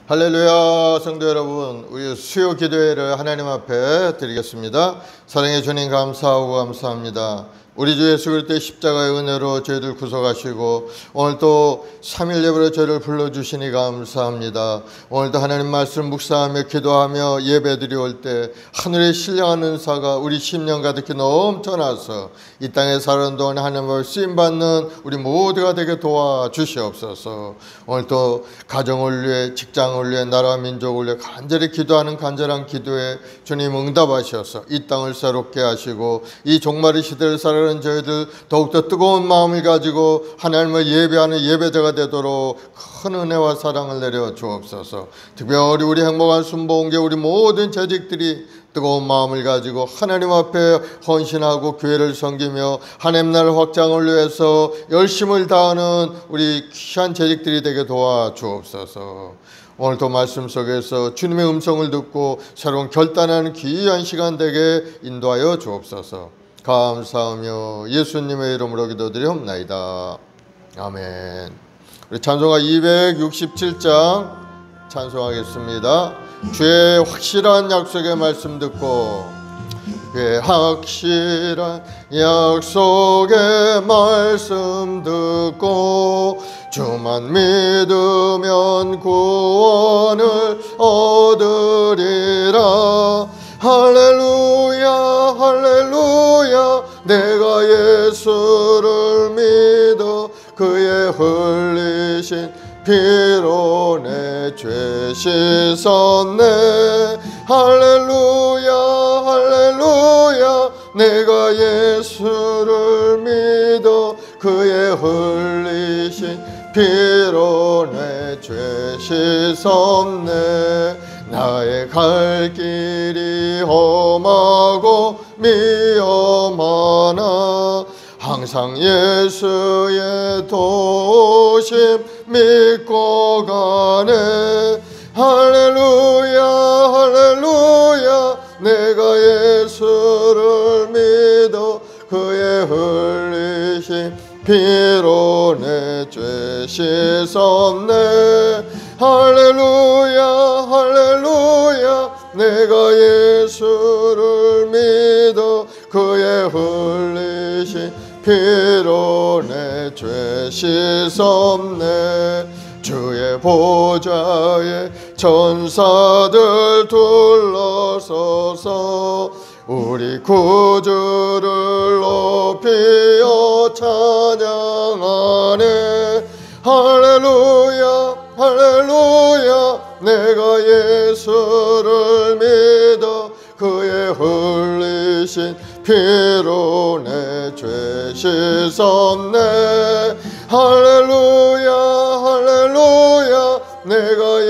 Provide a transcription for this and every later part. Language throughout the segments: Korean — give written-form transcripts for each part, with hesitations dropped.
할렐루야. 성도 여러분, 우리 수요 기도회를 하나님 앞에 드리겠습니다. 사랑해 주님 감사하고 감사합니다. 우리 주 예수 그리스도의 십자가의 은혜로 저희들 구속하시고 오늘 또 3일 예배로 저희를 불러주시니 감사합니다. 오늘도 하나님 말씀 묵상하며 기도하며 예배드릴 때 하늘의 신령한 은사가 우리 심령 가득히 넘쳐나서 이 땅에 사는 동안 하나님을 쓰임받는 우리 모두가 되게 도와주시옵소서. 오늘 또 가정을 위해 직장을 위해 나라 민족을 위해 간절히 기도하는 간절한 기도에 주님 응답하셔서 이 땅을 새롭게 하시고 이 종말의 시대를 살아가는 저희들 더욱더 뜨거운 마음을 가지고 하나님을 예배하는 예배자가 되도록 큰 은혜와 사랑을 내려 주옵소서. 특별히 우리 행복한 순복음교회 우리 모든 재직들이 뜨거운 마음을 가지고 하나님 앞에 헌신하고 교회를 섬기며 하나님 나라 확장을 위해서 열심을 다하는 우리 귀한 재직들이 되게 도와주옵소서. 오늘도 말씀 속에서 주님의 음성을 듣고 새로운 결단하는 귀한 시간 되게 인도하여 주옵소서. 감사하며 예수님의 이름으로 기도드리옵나이다. 아멘. 우리 찬송가 267장 찬송하겠습니다. 주의 확실한 약속의 말씀 듣고, 주의 확실한 약속의 말씀 듣고 주만 믿으면 구원을 얻으리라. 할렐루야 할렐루야. 내가 예수를 믿어 그의 흘리신 피로 내 죄 씻었네. 할렐루야 할렐루야. 내가 예수를 믿어 그의 흘리신 피로 내 죄 씻었네. 나의 갈 길이 험하고 위험하나 항상 예수의 도심 믿고 가네. 할렐루야 할렐루야. 내가 예수를 믿어 그의 흘리신 피로 내 죄 씻었네. 할렐루야 할렐루야. 내가 예수를 믿어 그의 흘리신 피로 내 죄 씻었네. 주의 보좌에 천사들 둘러서서 우리 구주를 높이어 찬양하네. 할렐루야 할렐루야. 내가 예수를 믿어 그의 흘리신 피로 내 죄 씻었네. 할렐루야 할렐루야. 내가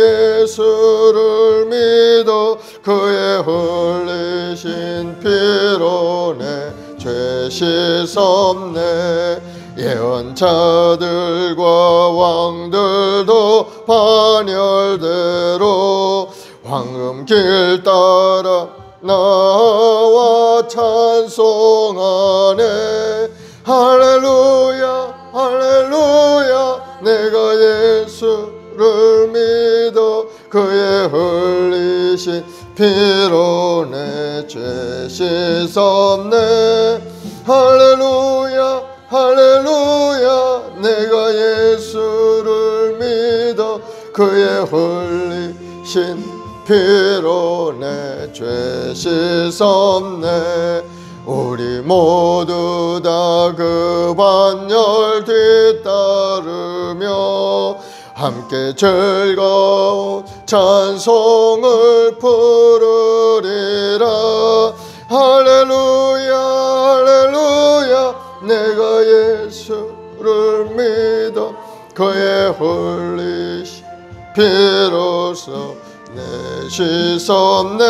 예수를 믿어 그의 흘리신 피로 내 죄 씻었네. 예언자들과 왕들도 반열대로 황금길 따라 나와 찬송하네. 할렐루야 할렐루야. 내가 예수를 믿어 그의 흘리신 피로 내 죄 씻었네. 할렐루야 할렐루야. 내가 예수를 믿어 그의 흘리신 피로 내 죄 씻었네. 우리 모두 다 그 반열 뒤따르며 함께 즐거운 찬송을 부르리라. 할렐루야 할렐루야. 내가 예수를 믿어 그의 흘리신 피로써 내 씻었네.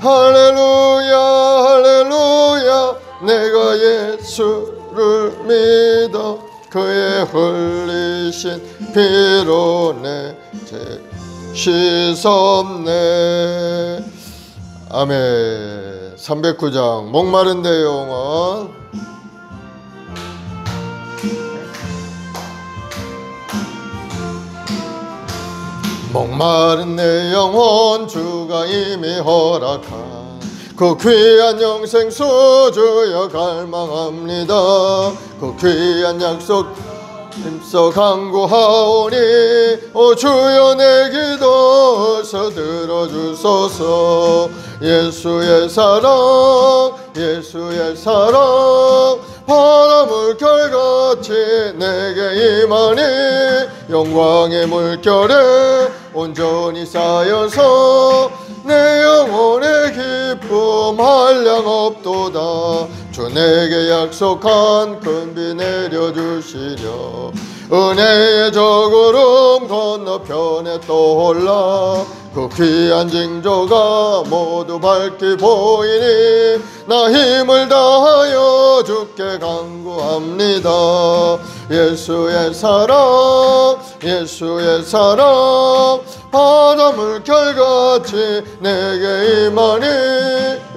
할렐루야 할렐루야. 내가 예수를 믿어 그의 흘리신 피로 내 죄 씻었네. 아멘. 309장 목마른 내 영혼. 목마른 내 영혼 주가 이미 허락한 그 귀한 영생수 주여 갈망합니다. 그 귀한 약속 힘써 간구하오니 오 주여 내 기도 어서 들어주소서. 예수의 사랑 예수의 사랑 바람을 결같이 내게 임하니 영광의 물결에 온전히 쌓여서 내 영혼의 기쁨 한량 없도다. 주 내게 약속한 큰 비 내려주시려 은혜의 저구름 건너편에 떠올라 그 귀한 징조가 모두 밝게 보이니 나 힘을 다하여 주께 간구합니다. 예수의 사랑 예수의 사랑 바람을 결같이 내게 임하니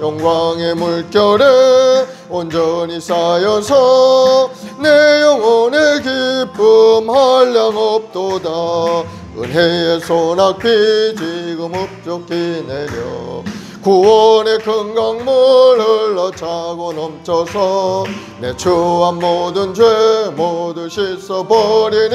영광의 물결에 온전히 쌓여서 내 영혼의 기쁨 한량 없도다. 은혜의 소낙비 지금 흡족히 내려 구원의 큰 강물 흘러차고 넘쳐서 내 추한 모든 죄 모두 씻어버리니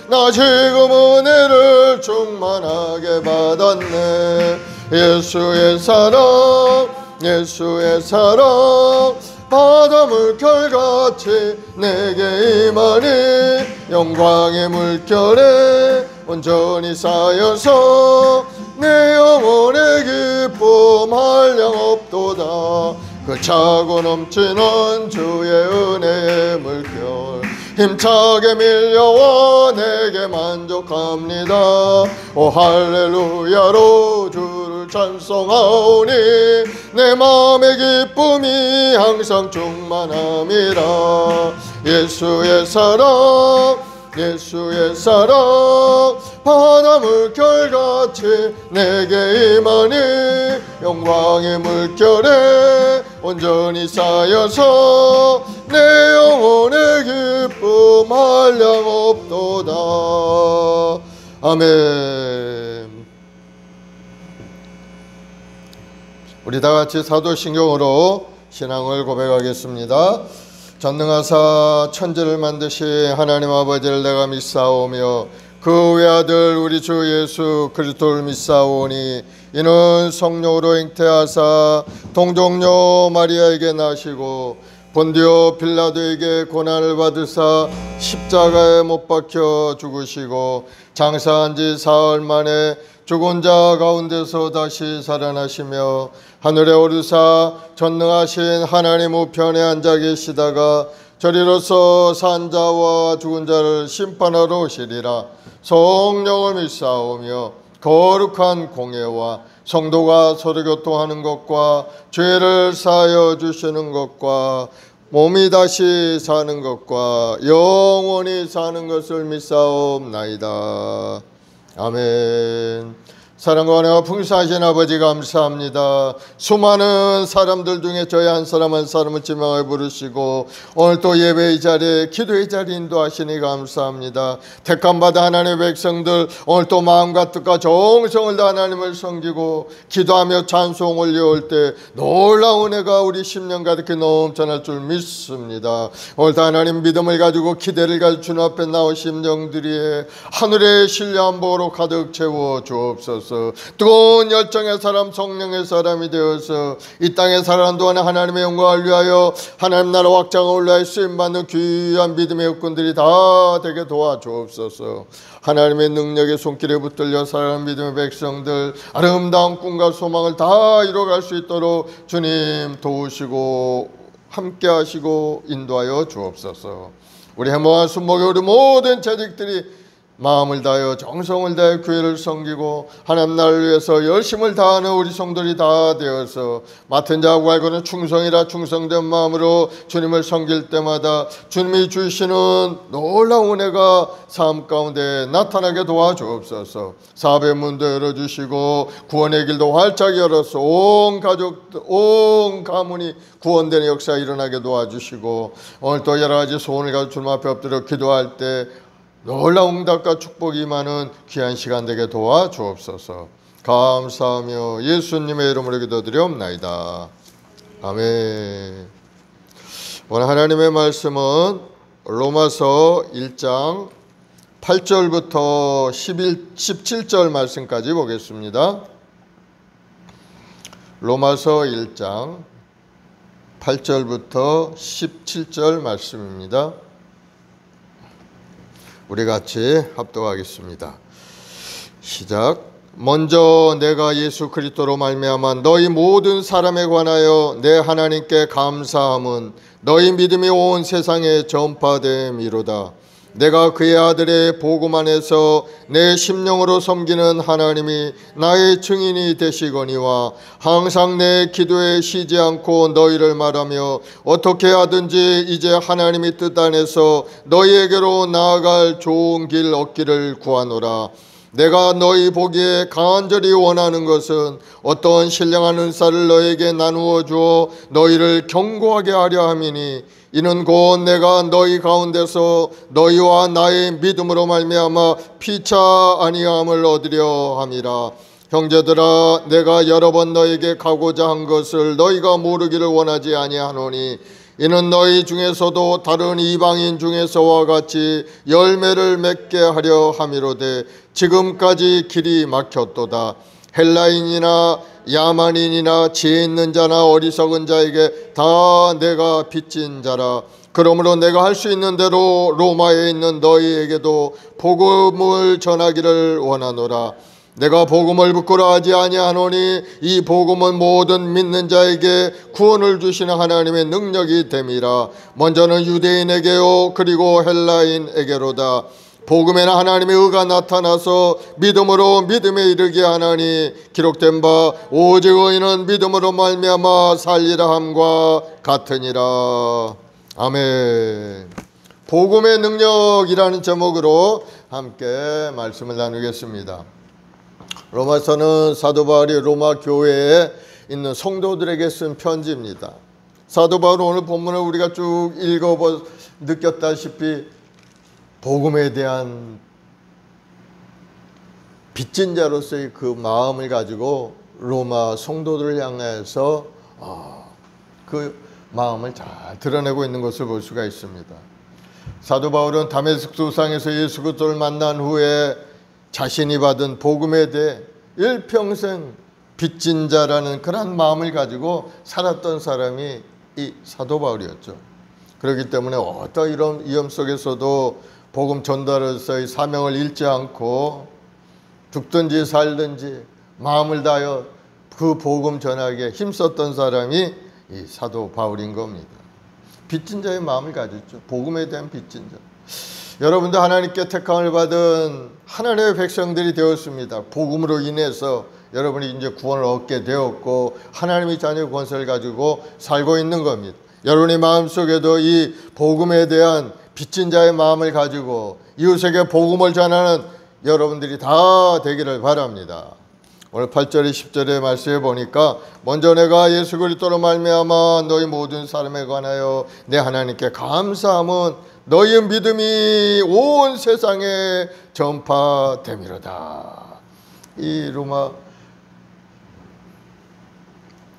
나 지금 은혜를 충만하게 받았네. 예수의 사랑 예수의 사랑 바닷물 결같이 내게 임하니 영광의 물결에 온전히 쌓여서 내 영혼의 기쁨 한량 없도다. 그 차고 넘치는 주의 은혜의 물결 힘차게 밀려와 내게 만족합니다. 오 할렐루야로 주를 찬송하오니 내 마음의 기쁨이 항상 충만함이라. 예수의 사랑 예수의 사랑 바닷물 결같이 내게 임하니 영광의 물결에 온전히 쌓여서 내 영혼의 기쁨 한량 없도다. 아멘. 우리 다같이 사도신경으로 신앙을 고백하겠습니다. 전능하사 천지를 만드신 하나님 아버지를 내가 믿사오며 그 외아들 우리 주 예수 그리스도를 믿사오니 이는 성령으로 잉태하사 동정녀 마리아에게 나시고 본디오 빌라도에게 고난을 받으사 십자가에 못 박혀 죽으시고 장사한 지 사흘 만에 죽은 자 가운데서 다시 살아나시며 하늘에 오르사 전능하신 하나님 우편에 앉아 계시다가 저리로서 산 자와 죽은 자를 심판하러 오시리라. 성령을 믿사오며 거룩한 공예와 성도가 서로 교통하는 것과 죄를 사하여 주시는 것과 몸이 다시 사는 것과 영원히 사는 것을 믿사옵나이다. 아멘. 사랑과 은혜가 풍성하신 아버지 감사합니다. 수많은 사람들 중에 저희 한 사람을 지명해 부르시고 오늘 또 예배의 자리에 기도의 자리에 인도하시니 감사합니다. 택함받아 하나님의 백성들 오늘 또 마음과 뜻과 정성을 다 하나님을 섬기고 기도하며 찬송 올려올 때 놀라운 은혜가 우리 심령 가득히 넘쳐날 줄 믿습니다. 오늘 다 하나님 믿음을 가지고 기대를 가지고 주님 앞에 나온 심령들이 하늘의 신뢰한 복으로 가득 채워 주옵소서. 뜨거운 열정의 사람 성령의 사람이 되어서 이 땅에 살아가는 동안에 하나님의 영광을 위하여 하나님 나라 확장을 올라에 쓰임받는 귀한 믿음의 일꾼들이 다 되게 도와주옵소서. 하나님의 능력의 손길에 붙들려 살아가는 믿음의 백성들 아름다운 꿈과 소망을 다 이뤄갈 수 있도록 주님 도우시고 함께 하시고 인도하여 주옵소서. 우리 해모한 순목의 우리 모든 재직들이 마음을 다하여 정성을 다하여 교회를 섬기고 하나님 나라를 위해서 열심을 다하는 우리 성도들이 다 되어서 맡은 자하고 알고는 충성이라 충성된 마음으로 주님을 섬길 때마다 주님이 주시는 놀라운 은혜가 삶 가운데 나타나게 도와주옵소서. 사업의 문도 열어주시고 구원의 길도 활짝 열어서 온 가족들 온 가문이 구원되는 역사 일어나게 도와주시고 오늘 또 여러 가지 소원을 가지고 주님 앞에 엎드려 기도할 때 놀라운 응답과 축복이 많은 귀한 시간 되게 도와 주옵소서. 감사하며 예수님의 이름으로 기도드리옵나이다. 아멘. 오늘 하나님의 말씀은 로마서 1장 8절부터 17절 말씀까지 보겠습니다. 로마서 1장 8절부터 17절 말씀입니다. 우리 같이 합독하겠습니다. 시작. 먼저 내가 예수 그리스도로 말미암아 너희 모든 사람에 관하여 내 하나님께 감사함은 너희 믿음이 온 세상에 전파됨이로다. 내가 그의 아들의 복음 안에서 내 심령으로 섬기는 하나님이 나의 증인이 되시거니와 항상 내 기도에 쉬지 않고 너희를 말하며 어떻게 하든지 이제 하나님이 뜻 안에서 너희에게로 나아갈 좋은 길 얻기를 구하노라. 내가 너희 보기에 간절히 원하는 것은 어떤 신령한 은사를 너희에게 나누어 주어 너희를 견고하게 하려 함이니 이는 곧 내가 너희 가운데서 너희와 나의 믿음으로 말미암아 피차 아니함을 얻으려 함이라. 형제들아, 내가 여러 번 너희에게 가고자 한 것을 너희가 모르기를 원하지 아니하노니 이는 너희 중에서도 다른 이방인 중에서와 같이 열매를 맺게 하려 함이로되 지금까지 길이 막혔도다. 헬라인이나 야만인이나 지혜 있는 자나 어리석은 자에게 다 내가 빚진 자라. 그러므로 내가 할 수 있는 대로 로마에 있는 너희에게도 복음을 전하기를 원하노라. 내가 복음을 부끄러워하지 아니하노니 이 복음은 모든 믿는 자에게 구원을 주시는 하나님의 능력이 됨이라. 먼저는 유대인에게요 그리고 헬라인에게로다. 복음에는 하나님의 의가 나타나서 믿음으로 믿음에 이르게 하나니 기록된 바 오직 의인은 믿음으로 말미암아 살리라 함과 같으니라. 아멘. 복음의 능력이라는 제목으로 함께 말씀을 나누겠습니다. 로마서는 사도 바울이 로마 교회에 있는 성도들에게 쓴 편지입니다. 사도 바울은 오늘 본문을 우리가 쭉 읽어보 느꼈다시피 복음에 대한 빚진 자로서의 그 마음을 가지고 로마 성도들을 향해서 그 마음을 잘 드러내고 있는 것을 볼 수가 있습니다. 사도 바울은 다메섹 도상에서 예수 그리스도를 만난 후에 자신이 받은 복음에 대해 일평생 빚진 자라는 그런 마음을 가지고 살았던 사람이 이 사도 바울이었죠. 그렇기 때문에 어떤 이런 위험 속에서도 복음 전달로서의 사명을 잃지 않고 죽든지 살든지 마음을 다하여 그 복음 전하기에 힘썼던 사람이 이 사도 바울인 겁니다. 빚진 자의 마음을 가졌죠. 복음에 대한 빚진 자. 여러분도 하나님께 택함을 받은 하나님의 백성들이 되었습니다. 복음으로 인해서 여러분이 이제 구원을 얻게 되었고 하나님의 자녀 권세를 가지고 살고 있는 겁니다. 여러분의 마음속에도 이 복음에 대한 빚진 자의 마음을 가지고 이웃에게 복음을 전하는 여러분들이 다 되기를 바랍니다. 오늘 8절에 10절의 말씀에 보니까 먼저 내가 예수 그리스도로 말미암아 너희 모든 사람에 관하여 내 하나님께 감사함은 너희 믿음이 온 세상에 전파됨이로다. 이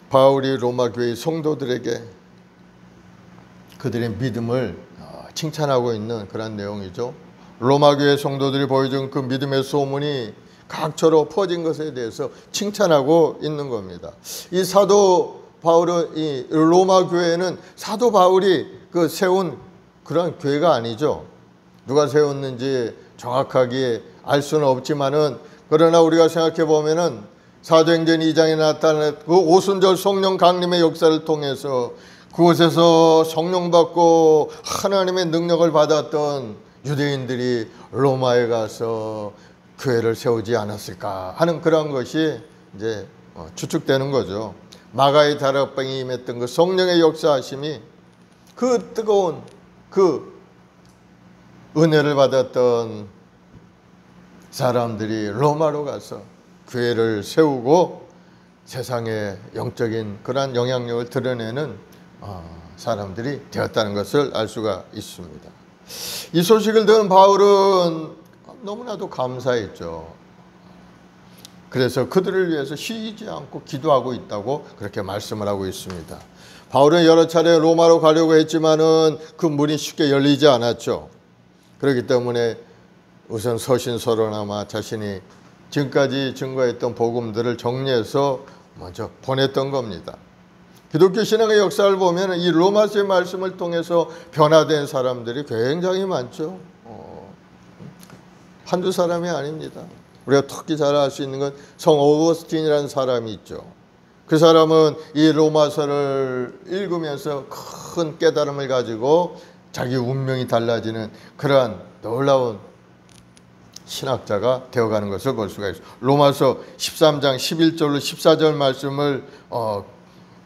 바울이 로마 교회 성도들에게 그들의 믿음을 칭찬하고 있는 그런 내용이죠. 로마 교회 성도들이 보여준 그 믿음의 소문이 각처로 퍼진 것에 대해서 칭찬하고 있는 겁니다. 이 사도 바울은 이 로마 교회는 사도 바울이 그 세운 그런 교회가 아니죠. 누가 세웠는지 정확하게 알 수는 없지만은 그러나 우리가 생각해 보면은 사도행전 2장에 나타난 그 오순절 성령 강림의 역사를 통해서 그곳에서 성령 받고 하나님의 능력을 받았던 유대인들이 로마에 가서 교회를 세우지 않았을까 하는 그런 것이 이제 추측되는 거죠. 마가의 다락방에 임했던 그 성령의 역사하심이 그 뜨거운 그 은혜를 받았던 사람들이 로마로 가서 교회를 세우고 세상에 영적인 그러한 영향력을 드러내는 사람들이 되었다는 것을 알 수가 있습니다. 이 소식을 들은 바울은 너무나도 감사했죠. 그래서 그들을 위해서 쉬지 않고 기도하고 있다고 그렇게 말씀을 하고 있습니다. 바울은 여러 차례 로마로 가려고 했지만은 그 문이 쉽게 열리지 않았죠. 그렇기 때문에 우선 서신서로나마 자신이 지금까지 증거했던 복음들을 정리해서 먼저 보냈던 겁니다. 기독교 신앙의 역사를 보면 이 로마서의 말씀을 통해서 변화된 사람들이 굉장히 많죠. 한두 사람이 아닙니다. 우리가 특히 잘 알 수 있는 건 성 어거스틴이라는 사람이 있죠. 그 사람은 이 로마서를 읽으면서 큰 깨달음을 가지고 자기 운명이 달라지는 그러한 놀라운 신학자가 되어가는 것을 볼 수가 있어요. 로마서 13장 11절로 14절 말씀을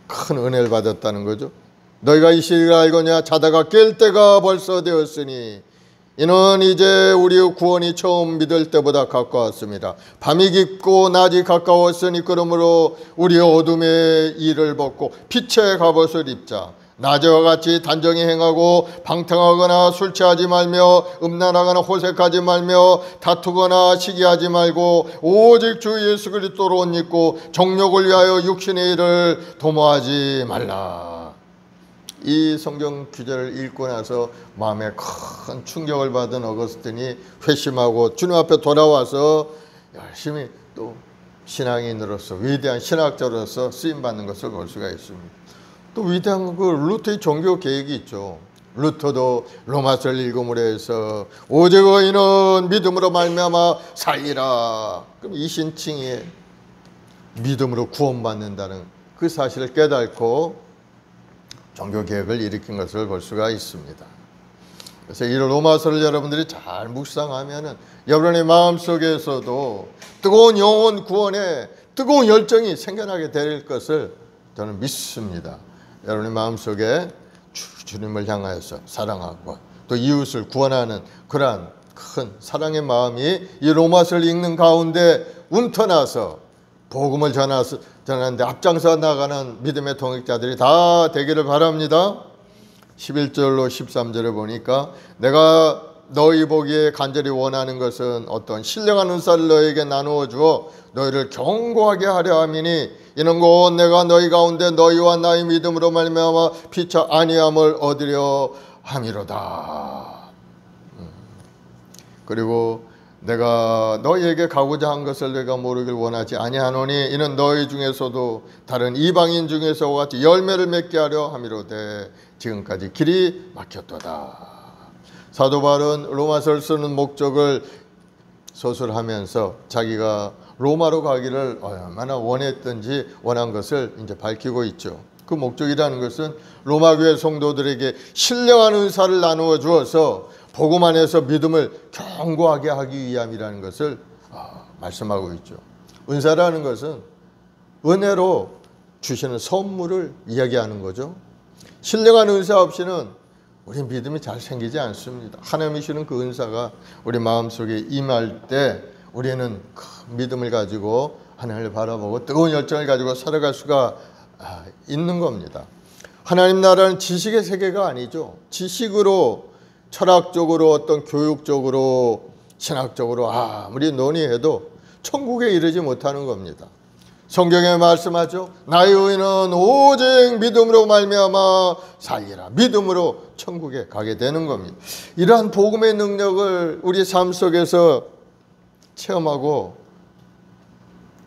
큰 은혜를 받았다는 거죠. 너희가 이 시를 알거냐? 자다가 깰 때가 벌써 되었으니 이는 이제 우리의 구원이 처음 믿을 때보다 가까웠습니다. 밤이 깊고 낮이 가까웠으니 그러므로 우리의 어둠의 일을 벗고 빛의 갑옷을 입자. 낮에와 같이 단정히 행하고 방탕하거나 술 취하지 말며 음란하거나 호색하지 말며 다투거나 시기하지 말고 오직 주 예수 그리스도로 옷 입고 정욕을 위하여 육신의 일을 도모하지 말라. 이 성경 구절을 읽고 나서 마음에 큰 충격을 받은 어거스틴이 회심하고 주님 앞에 돌아와서 열심히 또 신앙인으로서 위대한 신학자로서 쓰임받는 것을 볼 수가 있습니다. 또 위대한 그 루터의 종교 계획이 있죠. 루터도 로마서를 읽음으로 해서 오직 의인은 믿음으로 말미암아 살리라. 그럼 이신칭의 믿음으로 구원받는다는 그 사실을 깨닫고 종교 개혁을 일으킨 것을 볼 수가 있습니다. 그래서 이 로마서를 여러분들이 잘 묵상하면은 여러분의 마음속에서도 뜨거운 영혼 구원에 뜨거운 열정이 생겨나게 될 것을 저는 믿습니다. 여러분의 마음속에 주님을 향하여서 사랑하고 또 이웃을 구원하는 그러한 큰 사랑의 마음이 이 로마서를 읽는 가운데 움터나서 복음을 전하는데 앞장서 나가는 믿음의 동역자들이 다 되기를 바랍니다. 11절로 13절에 보니까 내가 너희 보기에 간절히 원하는 것은 어떤 신령한 은사를 너희에게 나누어 주어 너희를 견고하게 하려 함이니 이는 곧 내가 너희 가운데 너희와 나의 믿음으로 말미암아 피차 아니함을 얻으려 함이로다. 그리고 내가 너희에게 가고자 한 것을 내가 모르길 원하지 아니하노니 이는 너희 중에서도 다른 이방인 중에서와 같이 열매를 맺게 하려 함이로되 지금까지 길이 막혔도다. 사도 바울은 로마서를 쓰는 목적을 서술하면서 자기가 로마로 가기를 얼마나 원했던지 원한 것을 이제 밝히고 있죠. 그 목적이라는 것은 로마 교회 성도들에게 신령한 은사를 나누어 주어서 복음 안에서 믿음을 견고하게 하기 위함이라는 것을 말씀하고 있죠. 은사라는 것은 은혜로 주시는 선물을 이야기하는 거죠. 신령한 은사 없이는 우리 믿음이 잘 생기지 않습니다. 하나님이 주는 그 은사가 우리 마음속에 임할 때 우리는 그 믿음을 가지고 하나님을 바라보고 뜨거운 열정을 가지고 살아갈 수가 있는 겁니다. 하나님 나라는 지식의 세계가 아니죠. 지식으로 철학적으로 어떤 교육적으로 신학적으로 아무리 논의해도 천국에 이르지 못하는 겁니다. 성경에 말씀하죠. 나의 의인은 오직 믿음으로 말미암아 살리라. 믿음으로 천국에 가게 되는 겁니다. 이러한 복음의 능력을 우리 삶 속에서 체험하고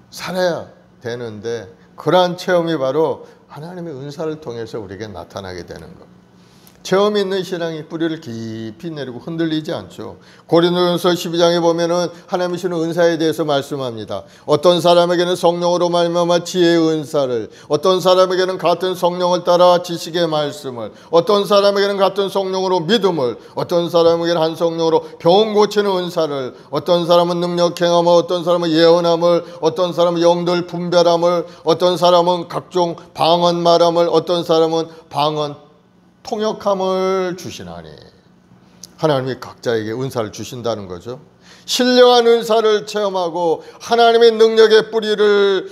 살아야 되는데 그러한 체험이 바로 하나님의 은사를 통해서 우리에게 나타나게 되는 것. 체험 있는 신앙이 뿌리를 깊이 내리고 흔들리지 않죠. 고린도전서 12장에 보면은 하나님이 주는 은사에 대해서 말씀합니다. 어떤 사람에게는 성령으로 말미암아 지혜의 은사를, 어떤 사람에게는 같은 성령을 따라 지식의 말씀을, 어떤 사람에게는 같은 성령으로 믿음을, 어떤 사람에게는 한 성령으로 병 고치는 은사를, 어떤 사람은 능력 행함을, 어떤 사람은 예언함을, 어떤 사람은 영들 분별함을, 어떤 사람은 각종 방언 말함을, 어떤 사람은 방언 통역함을 주시나니. 하나님이 각자에게 은사를 주신다는 거죠. 신령한 은사를 체험하고 하나님의 능력의 뿌리를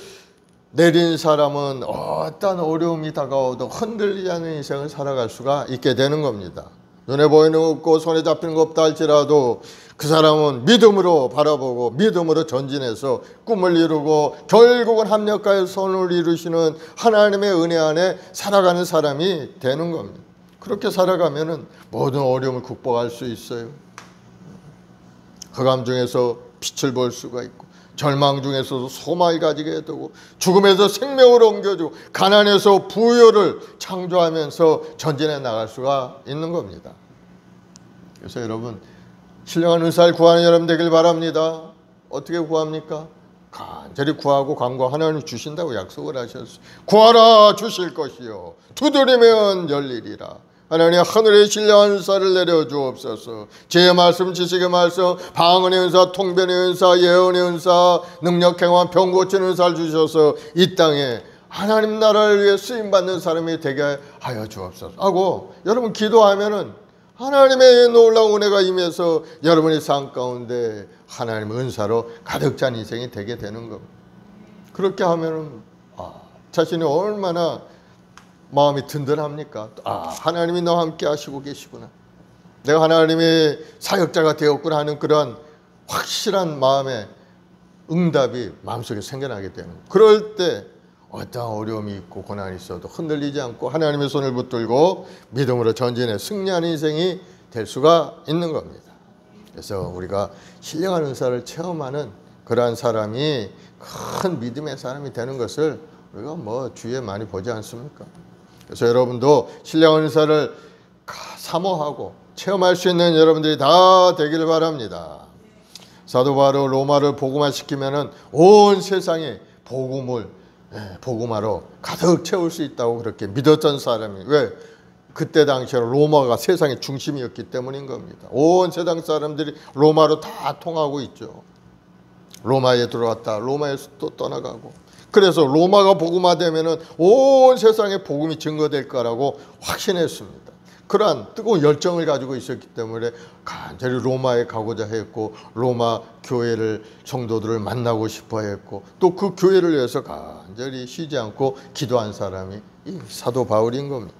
내린 사람은 어떤 어려움이 다가와도 흔들리지 않는 인생을 살아갈 수가 있게 되는 겁니다. 눈에 보이는 거 없고 손에 잡히는 거 없다 할지라도 그 사람은 믿음으로 바라보고 믿음으로 전진해서 꿈을 이루고 결국은 합력하여 선을 이루시는 하나님의 은혜 안에 살아가는 사람이 되는 겁니다. 그렇게 살아가면은 모든 어려움을 극복할 수 있어요. 흑암 중에서 빛을 볼 수가 있고, 절망 중에서도 소망을 가지게 되고, 죽음에서 생명으로 옮겨주고, 가난에서 부여를 창조하면서 전진해 나갈 수가 있는 겁니다. 그래서 여러분, 신령한 은사를 구하는 여러분 되길 바랍니다. 어떻게 구합니까? 간절히 구하고 간구. 하나님 주신다고 약속을 하셨어요. 구하라 주실 것이요 두드리면 열리리라. 하나님 하늘의 신령한 은사를 내려주옵소서. 지혜의 말씀, 지식의 말씀, 방언의 은사, 통변의 은사, 예언의 은사, 능력 행한 병 고치는 은사를 주셔서 이 땅에 하나님 나라를 위해 쓰임받는 사람이 되게 하여 주옵소서 하고 여러분 기도하면은 하나님의 놀라운 은혜가 임해서 여러분의 삶 가운데 하나님의 은사로 가득 찬 인생이 되게 되는 겁니다. 그렇게 하면은 자신이 얼마나 마음이 든든합니까? 하나님이 너와 함께 하시고 계시구나. 내가 하나님의 사역자가 되었구나 하는 그런 확실한 마음의 응답이 마음속에 생겨나게 되는 거예요. 그럴 때 어떤 어려움이 있고 고난이 있어도 흔들리지 않고 하나님의 손을 붙들고 믿음으로 전진해 승리하는 인생이 될 수가 있는 겁니다. 그래서 우리가 신령한 은사를 체험하는 그러한 사람이 큰 믿음의 사람이 되는 것을 우리가 뭐 주위에 많이 보지 않습니까? 그래서 여러분도 신령한 은사를 사모하고 체험할 수 있는 여러분들이 다 되길 바랍니다. 사도 바로 로마를 복음화시키면은 온 세상에 복음화로 가득 채울 수 있다고 그렇게 믿었던 사람이 왜? 그때 당시에 로마가 세상의 중심이었기 때문인 겁니다. 온 세상 사람들이 로마로 다 통하고 있죠. 로마에 들어왔다 로마에서 또 떠나가고, 그래서 로마가 복음화되면은 온 세상에 복음이 증거될 거라고 확신했습니다. 그러한 뜨거운 열정을 가지고 있었기 때문에 간절히 로마에 가고자 했고, 로마 교회를 성도들을 만나고 싶어 했고, 또 그 교회를 위해서 간절히 쉬지 않고 기도한 사람이 이 사도 바울인 겁니다.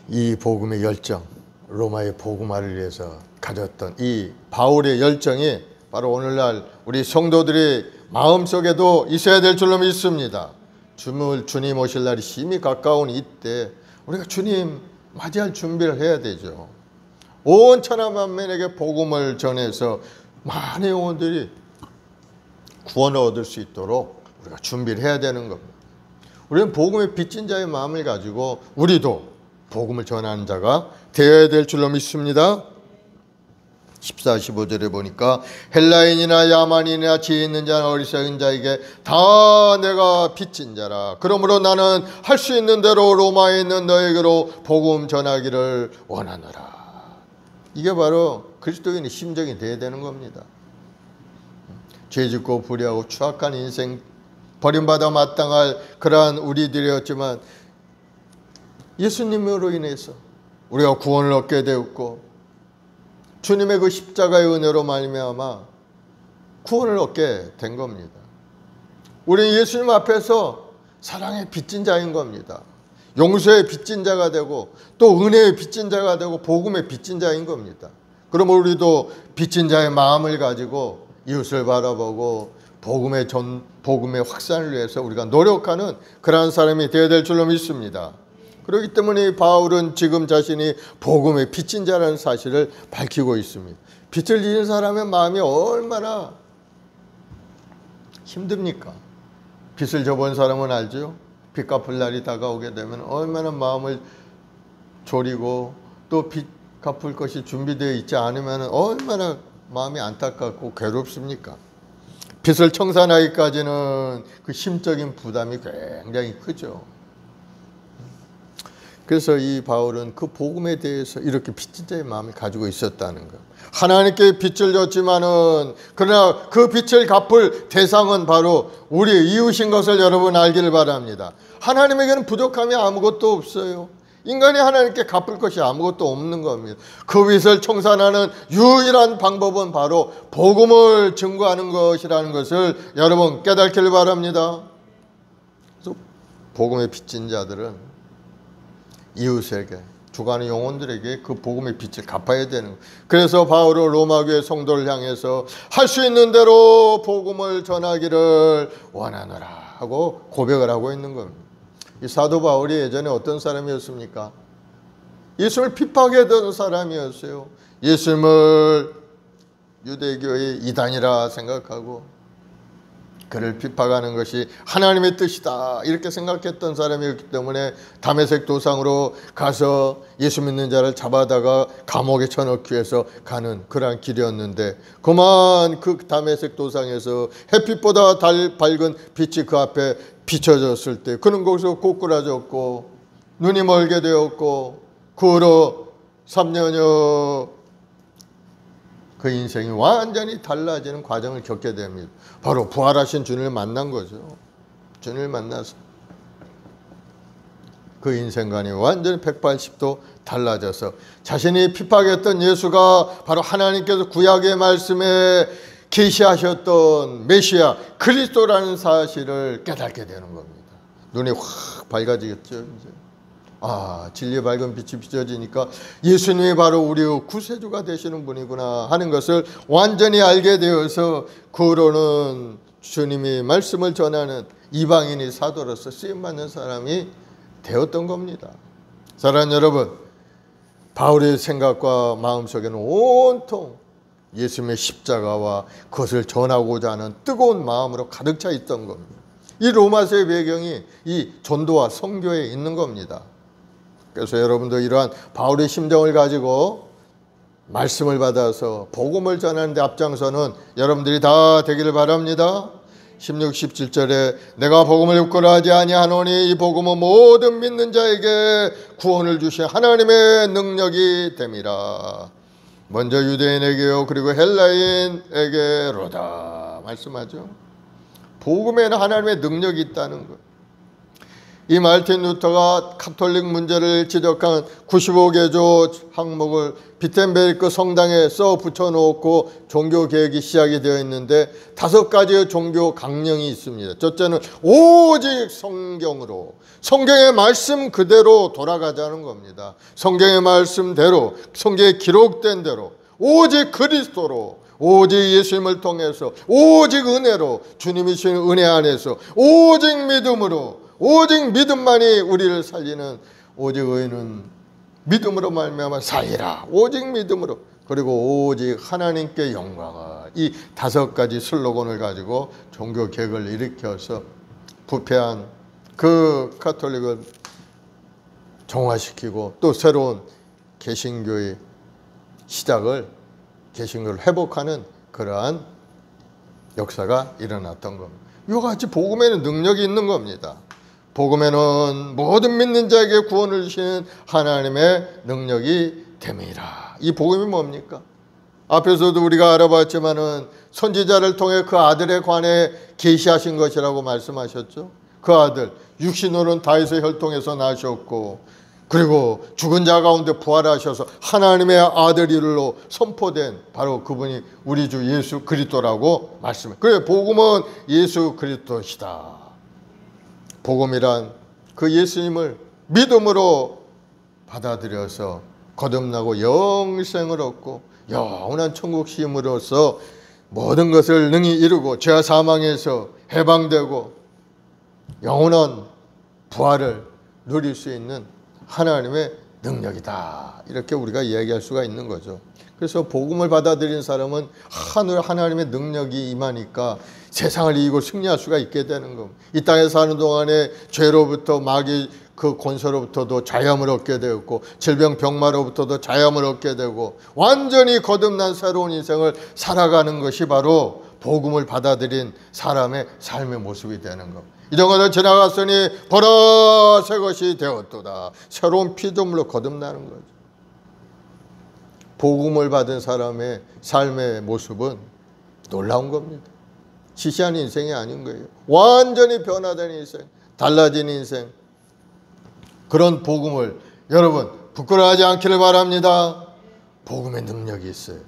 이 복음의 열정, 로마의 복음화를 위해서 가졌던 이 바울의 열정이 바로 오늘날 우리 성도들의 마음속에도 있어야 될 줄로 믿습니다. 주님 오실 날이 심히 가까운 이때 우리가 주님 맞이할 준비를 해야 되죠. 온 천하 만민에게 복음을 전해서 많은 영혼들이 구원을 얻을 수 있도록 우리가 준비를 해야 되는 겁니다. 우리는 복음의 빚진 자의 마음을 가지고 우리도 복음을 전하는 자가 되어야 될 줄로 믿습니다. 14, 15절에 보니까 헬라인이나 야만인이나 지혜 있는 자나 어리석은 자에게 다 내가 빚진 자라. 그러므로 나는 할 수 있는 대로 로마에 있는 너에게로 복음 전하기를 원하노라. 이게 바로 그리스도인의 심정이 되어야 되는 겁니다. 죄짓고 불의하고 추악한 인생, 버림받아 마땅할 그러한 우리들이었지만 예수님으로 인해서 우리가 구원을 얻게 되었고 주님의 그 십자가의 은혜로 말미암아 구원을 얻게 된 겁니다. 우리는 예수님 앞에서 사랑의 빚진 자인 겁니다. 용서의 빚진 자가 되고 또 은혜의 빚진 자가 되고 복음의 빚진 자인 겁니다. 그럼 우리도 빚진 자의 마음을 가지고 이웃을 바라보고 복음의 확산을 위해서 우리가 노력하는 그러한 사람이 되어야 될 줄로 믿습니다. 그렇기 때문에 바울은 지금 자신이 복음의 빚진 자라는 사실을 밝히고 있습니다. 빚을 지은 사람의 마음이 얼마나 힘듭니까? 빚을 져본 사람은 알죠? 빚 갚을 날이 다가오게 되면 얼마나 마음을 졸이고 또 빚 갚을 것이 준비되어 있지 않으면 얼마나 마음이 안타깝고 괴롭습니까? 빚을 청산하기까지는 그 심적인 부담이 굉장히 크죠. 그래서 이 바울은 그 복음에 대해서 이렇게 빚진 자의 마음을 가지고 있었다는 것. 하나님께 빚을 졌지만은 그러나 그 빚을 갚을 대상은 바로 우리 이웃인 것을 여러분 알기를 바랍니다. 하나님에게는 부족함이 아무것도 없어요. 인간이 하나님께 갚을 것이 아무것도 없는 겁니다. 그 빚을 청산하는 유일한 방법은 바로 복음을 증거하는 것이라는 것을 여러분 깨닫기를 바랍니다. 그래서 복음의 빚진 자들은 이웃에게, 죽어가는 영혼들에게 그 복음의 빛을 갚아야 되는 거예요. 그래서 바울은 로마교회 성도를 향해서 할 수 있는 대로 복음을 전하기를 원하노라 하고 고백을 하고 있는 겁니다. 이 사도 바울이 예전에 어떤 사람이었습니까? 예수님을 핍박했던 사람이었어요. 예수님을 유대교의 이단이라 생각하고 그를 핍박하는 것이 하나님의 뜻이다 이렇게 생각했던 사람이었기 때문에 다메섹 도상으로 가서 예수 믿는 자를 잡아다가 감옥에 쳐넣기 위해서 가는 그러한 길이었는데, 그만 그 다메섹 도상에서 햇빛보다 밝은 빛이 그 앞에 비춰졌을 때 그는 거기서 꼬꾸라졌고 눈이 멀게 되었고, 그 후로 3년여 그 인생이 완전히 달라지는 과정을 겪게 됩니다. 바로 부활하신 주님을 만난 거죠. 주님을 만나서 그 인생관이 완전히 180도 달라져서 자신이 핍박했던 예수가 바로 하나님께서 구약의 말씀에 계시하셨던 메시아 그리스도라는 사실을 깨닫게 되는 겁니다. 눈이 확 밝아지겠죠. 이제. 진리의 밝은 빛이 비춰지니까 예수님이 바로 우리의 구세주가 되시는 분이구나 하는 것을 완전히 알게 되어서 그 후로는 주님이 말씀을 전하는 이방인이 사도로서 쓰임받는 사람이 되었던 겁니다. 사랑하는 여러분, 바울의 생각과 마음속에는 온통 예수님의 십자가와 그것을 전하고자 하는 뜨거운 마음으로 가득 차 있던 겁니다. 이 로마서의 배경이 이 전도와 선교에 있는 겁니다. 그래서 여러분도 이러한 바울의 심정을 가지고 말씀을 받아서 복음을 전하는 데 앞장서는 여러분들이 다 되기를 바랍니다. 16, 17절에 내가 복음을 부끄러워하지 아니하노니 이 복음은 모든 믿는 자에게 구원을 주신 하나님의 능력이 됨이라. 먼저 유대인에게요 그리고 헬라인에게로다 말씀하죠. 복음에는 하나님의 능력이 있다는 것. 이 마르틴 루터가 카톨릭 문제를 지적한 95개조 항목을 비텐베르크 성당에 써 붙여놓고 종교 개혁이 시작이 되어 있는데 5가지의 종교 강령이 있습니다. 첫째는 오직 성경으로, 성경의 말씀 그대로 돌아가자는 겁니다. 성경의 말씀대로, 성경에 기록된 대로 오직 그리스도로, 오직 예수님을 통해서, 오직 은혜로, 주님이 주신 은혜 안에서 오직 믿음으로, 오직 믿음만이 우리를 살리는, 오직 의인은 믿음으로 말미암아 살리라. 오직 믿음으로, 그리고 오직 하나님께 영광을, 이 5가지 슬로건을 가지고 종교 개혁을 일으켜서 부패한 그 카톨릭을 정화시키고 또 새로운 개신교의 시작을, 개신교를 회복하는 그러한 역사가 일어났던 겁니다. 이와 같이 복음에는 능력이 있는 겁니다. 복음에는 모든 믿는 자에게 구원을 주시는 하나님의 능력이 됨이라. 이 복음이 뭡니까? 앞에서도 우리가 알아봤지만은 선지자를 통해 그 아들에 관해 계시하신 것이라고 말씀하셨죠. 그 아들 육신으로는 다윗의 혈통에서 나셨고, 그리고 죽은 자 가운데 부활하셔서 하나님의 아들이로 선포된 바로 그분이 우리 주 예수 그리스도라고 말씀해요. 그래, 복음은 예수 그리스도시다. 복음이란 그 예수님을 믿음으로 받아들여서 거듭나고 영생을 얻고 영원한 천국 시임으로써 모든 것을 능히 이루고 죄와 사망에서 해방되고 영원한 부활을 누릴 수 있는 하나님의 능력이다. 이렇게 우리가 이야기할 수가 있는 거죠. 그래서 복음을 받아들인 사람은 하나님의 능력이 임하니까 세상을 이기고 승리할 수가 있게 되는 겁니다. 이 땅에 사는 동안에 죄로부터, 마귀 그 권세로부터도 자유함을 얻게 되었고, 질병 병마로부터도 자유함을 얻게 되고, 완전히 거듭난 새로운 인생을 살아가는 것이 바로 복음을 받아들인 사람의 삶의 모습이 되는 겁니다. 이런 것은 지나갔으니 보라 새 것이 되었도다. 새로운 피조물로 거듭나는 거죠. 복음을 받은 사람의 삶의 모습은 놀라운 겁니다. 시시한 인생이 아닌 거예요. 완전히 변화된 인생, 달라진 인생. 그런 복음을 여러분 부끄러워하지 않기를 바랍니다. 복음의 능력이 있어요.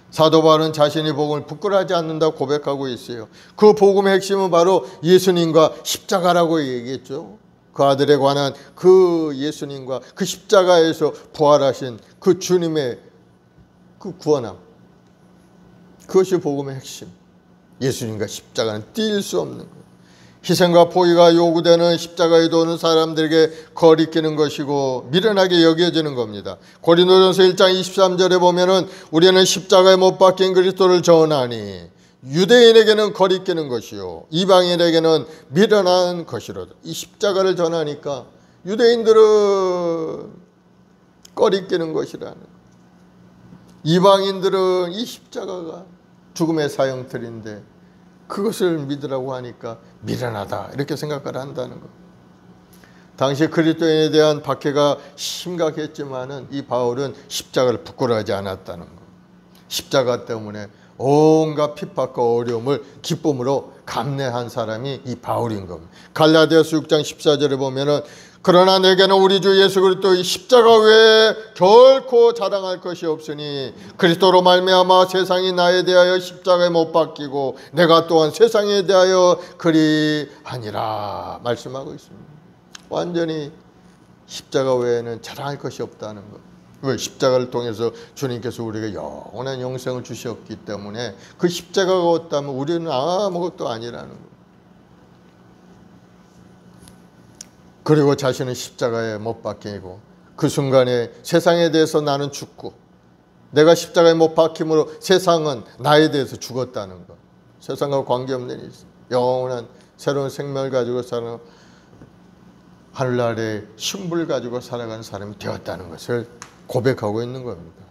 사도 바울은 자신이 복음을 부끄러워하지 않는다고 고백하고 있어요. 그 복음의 핵심은 바로 예수님과 십자가라고 얘기했죠. 그 아들에 관한 그 예수님과 그 십자가에서 부활하신 그 주님의 그 구원함, 그것이 복음의 핵심. 예수님과 십자가는 뗄 수 없는 거예요. 희생과 포기가 요구되는 십자가에 도는 사람들에게 거리끼는 것이고 미련하게 여겨지는 겁니다. 고린도전서 1장 23절에 보면은 우리는 십자가에 못 박힌 그리스도를 전하니 유대인에게는 거리끼는 것이요 이방인에게는 미련한 것이로다. 이 십자가를 전하니까 유대인들은 거리끼는 것이라는, 이방인들은 이 십자가가 죽음의 사형틀인데 그것을 믿으라고 하니까 미련하다 이렇게 생각을 한다는 것. 당시 그리스도인에 대한 박해가 심각했지만은 이 바울은 십자가를 부끄러워하지 않았다는 것. 십자가 때문에 온갖 핍박과 어려움을 기쁨으로 감내한 사람이 이 바울인 겁니다. 갈라디아서 6장 14절에 보면은 그러나 내게는 우리 주 예수 그리스도의 십자가 외에 결코 자랑할 것이 없으니 그리스도로 말미암아 세상이 나에 대하여 십자가에 못 박히고 내가 또한 세상에 대하여 그리하니라 말씀하고 있습니다. 완전히 십자가 외에는 자랑할 것이 없다는 것. 왜? 십자가를 통해서 주님께서 우리에게 영원한 영생을 주셨기 때문에 그 십자가가 없다면 우리는 아무것도 아니라는 것. 그리고 자신은 십자가에 못 박히고 그 순간에 세상에 대해서 나는 죽고 내가 십자가에 못 박힘으로 세상은 나에 대해서 죽었다는 것. 세상과 관계없는 일, 영원한 새로운 생명을 가지고 사는 하늘나라의 신분을 가지고 살아가는 사람이 되었다는 것을 고백하고 있는 겁니다.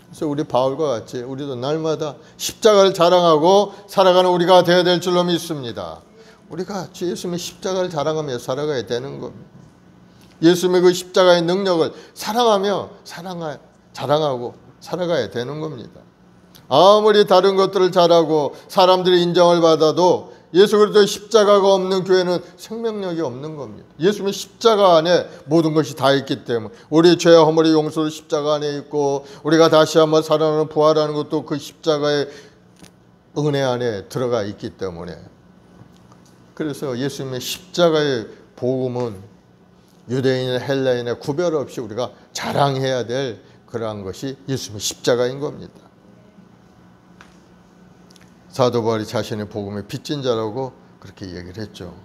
그래서 우리 바울과 같이 우리도 날마다 십자가를 자랑하고 살아가는 우리가 되어야 될 줄로 믿습니다. 우리가 주 예수님의 십자가를 자랑하며 살아가야 되는 겁니다. 예수님의 그 십자가의 능력을 사랑하며 자랑하고 살아가야 되는 겁니다. 아무리 다른 것들을 잘하고 사람들의 인정을 받아도 예수 그리스도의 십자가가 없는 교회는 생명력이 없는 겁니다. 예수님의 십자가 안에 모든 것이 다 있기 때문에 우리 죄와 허물의 용서도 십자가 안에 있고 우리가 다시 한번 살아나는 부활하는 것도 그 십자가의 은혜 안에 들어가 있기 때문에, 그래서 예수님의 십자가의 복음은 유대인이나 헬라인의 구별 없이 우리가 자랑해야 될 그러한 것이 예수님의 십자가인 겁니다. 사도 바울이 자신의 복음의 빚진 자라고 그렇게 얘기를 했죠.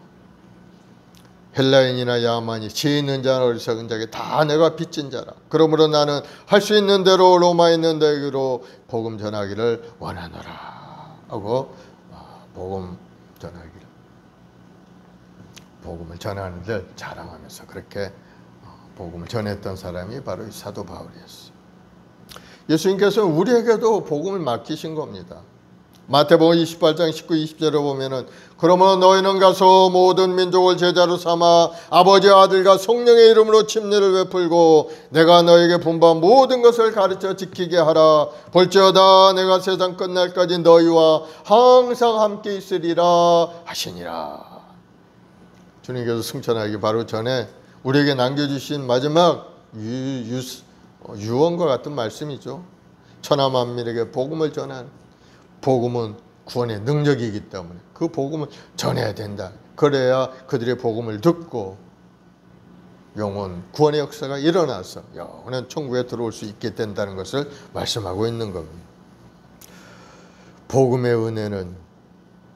헬라인이나 야만이 지혜 있는 자나 어리석은 자에게 다 내가 빚진 자라. 그러므로 나는 할 수 있는 대로 로마에 있는 대로 복음 전하기를 원하노라 하고 복음을 전하는 데 자랑하면서 그렇게 복음을 전했던 사람이 바로 이 사도 바울이었어요. 예수님께서는 우리에게도 복음을 맡기신 겁니다. 마태복음 28장 19, 20절에 보면은 그러므로 너희는 가서 모든 민족을 제자로 삼아 아버지와 아들과 성령의 이름으로 침례를 베풀고 내가 너에게 분부한 모든 것을 가르쳐 지키게 하라. 볼지어다 내가 세상 끝날까지 너희와 항상 함께 있으리라 하시니라. 주님께서 승천하기 바로 전에 우리에게 남겨주신 마지막 유언과 같은 말씀이죠. 천하 만민에게 복음을 전하는, 복음은 구원의 능력이기 때문에 그 복음을 전해야 된다. 그래야 그들의 복음을 듣고 영원 구원의 역사가 일어나서 영원한 천국에 들어올 수 있게 된다는 것을 말씀하고 있는 겁니다. 복음의 은혜는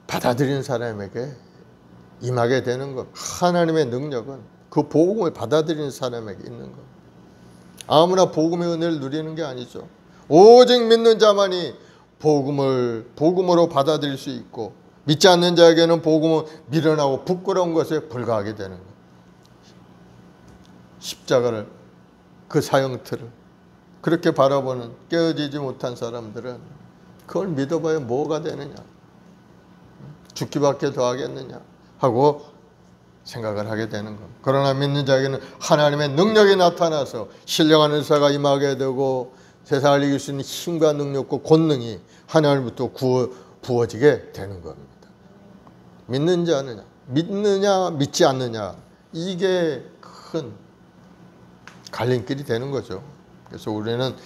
받아들인 사람에게 임하게 되는 것. 하나님의 능력은 그 복음을 받아들이는 사람에게 있는 것. 아무나 복음의 은혜를 누리는 게 아니죠. 오직 믿는 자만이 복음으로 받아들일 수 있고, 믿지 않는 자에게는 복음은 미련하고 부끄러운 것에 불과하게 되는 것. 십자가를, 그 사형틀을 그렇게 바라보는 깨어지지 못한 사람들은 그걸 믿어봐야 뭐가 되느냐, 죽기밖에 더 하겠느냐 하고 생각을 하게 되는 것. 그러나 믿는 자에게는 하나님의 능력이 나타나서 신령한 은사가 임하게 되고 세상을 이길 수 있는 힘과 능력과 권능이 하나님부터 부어지게 되는 겁니다. 믿는 자느냐, 믿느냐, 믿지 않느냐, 이게 큰 갈림길이 되는 거죠. 그래서 우리는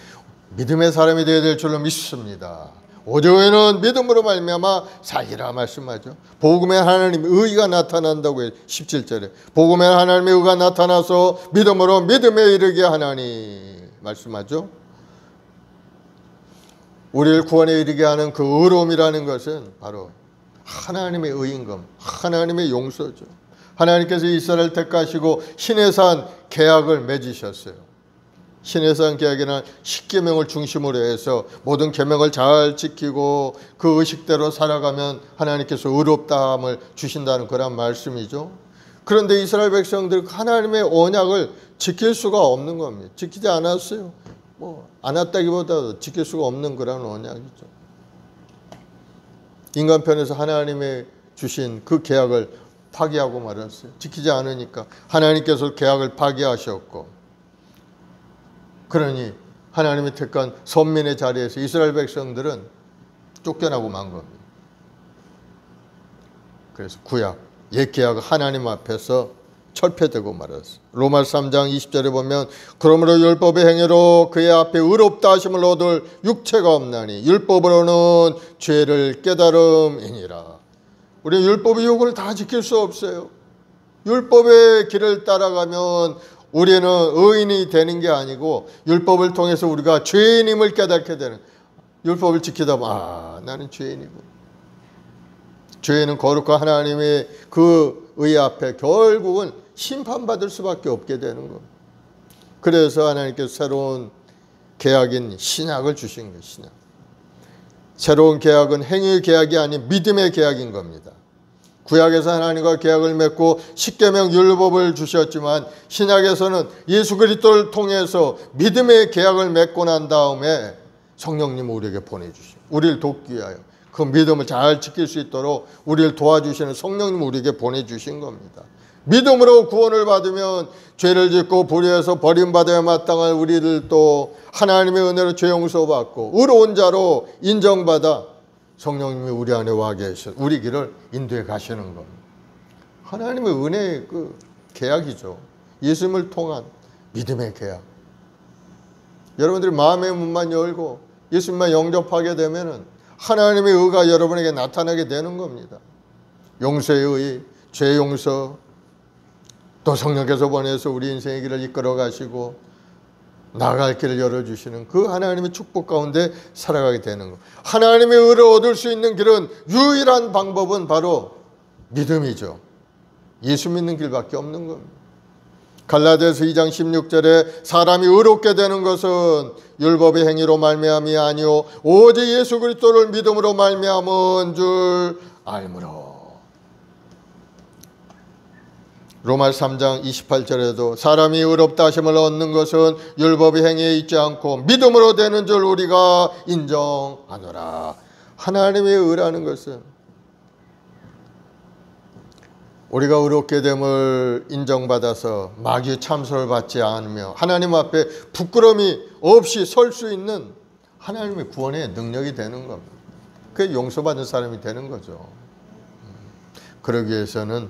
믿음의 사람이 되어야 될 줄로 믿습니다. 오직 의인은 믿음으로 말미암아 살리라 말씀하죠. 복음에 하나님의 의가 나타난다고 해요. 17절에 복음에 하나님의 의가 나타나서 믿음으로 믿음에 이르게 하나니 말씀하죠. 우리를 구원에 이르게 하는 그 의로움이라는 것은 바로 하나님의 의인감, 하나님의 용서죠. 하나님께서 이스라엘 택하시고 시내산 계약을 맺으셨어요. 시내산 계약에는 10계명을 중심으로 해서 모든 계명을 잘 지키고 그 의식대로 살아가면 하나님께서 의롭다함을 주신다는 그런 말씀이죠. 그런데 이스라엘 백성들 하나님의 언약을 지킬 수가 없는 겁니다. 지키지 않았어요. 않았다기보다 지킬 수가 없는 그런 언약이죠. 인간편에서 하나님의 주신 그 계약을 파기하고 말았어요. 지키지 않으니까 하나님께서 계약을 파기하셨고, 그러니 하나님이 택한 선민의 자리에서 이스라엘 백성들은 쫓겨나고 만 겁니다. 그래서 구약, 옛 계약은 하나님 앞에서 철폐되고 말았어요. 로마서 3장 20절에 보면 그러므로 율법의 행위로 그의 앞에 의롭다 하심을 얻을 육체가 없나니 율법으로는 죄를 깨달음이니라. 우리 율법의 요구를 다 지킬 수 없어요. 율법의 길을 따라가면 우리는 의인이 되는 게 아니고 율법을 통해서 우리가 죄인임을 깨닫게 되는, 율법을 지키다 보면 나는 죄인이고, 죄인은 거룩한 하나님의 그 의 앞에 결국은 심판받을 수밖에 없게 되는 겁니다. 그래서 하나님께서 새로운 계약인 신약을 주신 거예요. 신약. 새로운 계약은 행위의 계약이 아닌 믿음의 계약인 겁니다. 구약에서 하나님과 계약을 맺고 십계명 율법을 주셨지만 신약에서는 예수 그리스도를 통해서 믿음의 계약을 맺고 난 다음에 성령님을 우리에게 보내주시고 우리를 돕기 위하여 그 믿음을 잘 지킬 수 있도록 우리를 도와주시는 성령님을 우리에게 보내주신 겁니다. 믿음으로 구원을 받으면 죄를 짓고 불의해서 버림받아야 마땅할 우리를 또 하나님의 은혜로 죄 용서받고 의로운 자로 인정받아 성령님이 우리 안에 와 계셔 우리 길을 인도해 가시는 겁니다. 하나님의 은혜의 그 계약이죠. 예수님을 통한 믿음의 계약. 여러분들이 마음의 문만 열고 예수님만 영접하게 되면은 하나님의 의가 여러분에게 나타나게 되는 겁니다. 용서의 의, 죄 용서, 또 성령께서 보내서 우리 인생의 길을 이끌어 가시고 나아갈 길을 열어주시는 그 하나님의 축복 가운데 살아가게 되는 것. 하나님의 의를 얻을 수 있는 길은 유일한 방법은 바로 믿음이죠. 예수 믿는 길밖에 없는 겁니다. 갈라디아서 2장 16절에 사람이 의롭게 되는 것은 율법의 행위로 말미암이 아니요 오직 예수 그리스도를 믿음으로 말미암은 줄 알므로. 로마서 3장 28절에도 사람이 의롭다 하심을 얻는 것은 율법의 행위에 있지 않고 믿음으로 되는 줄 우리가 인정하노라. 하나님의 의라는 것은 우리가 의롭게 됨을 인정받아서 마귀의 참소를 받지 않으며 하나님 앞에 부끄러움이 없이 설 수 있는 하나님의 구원의 능력이 되는 겁니다. 그게 용서받은 사람이 되는 거죠. 그러기 위해서는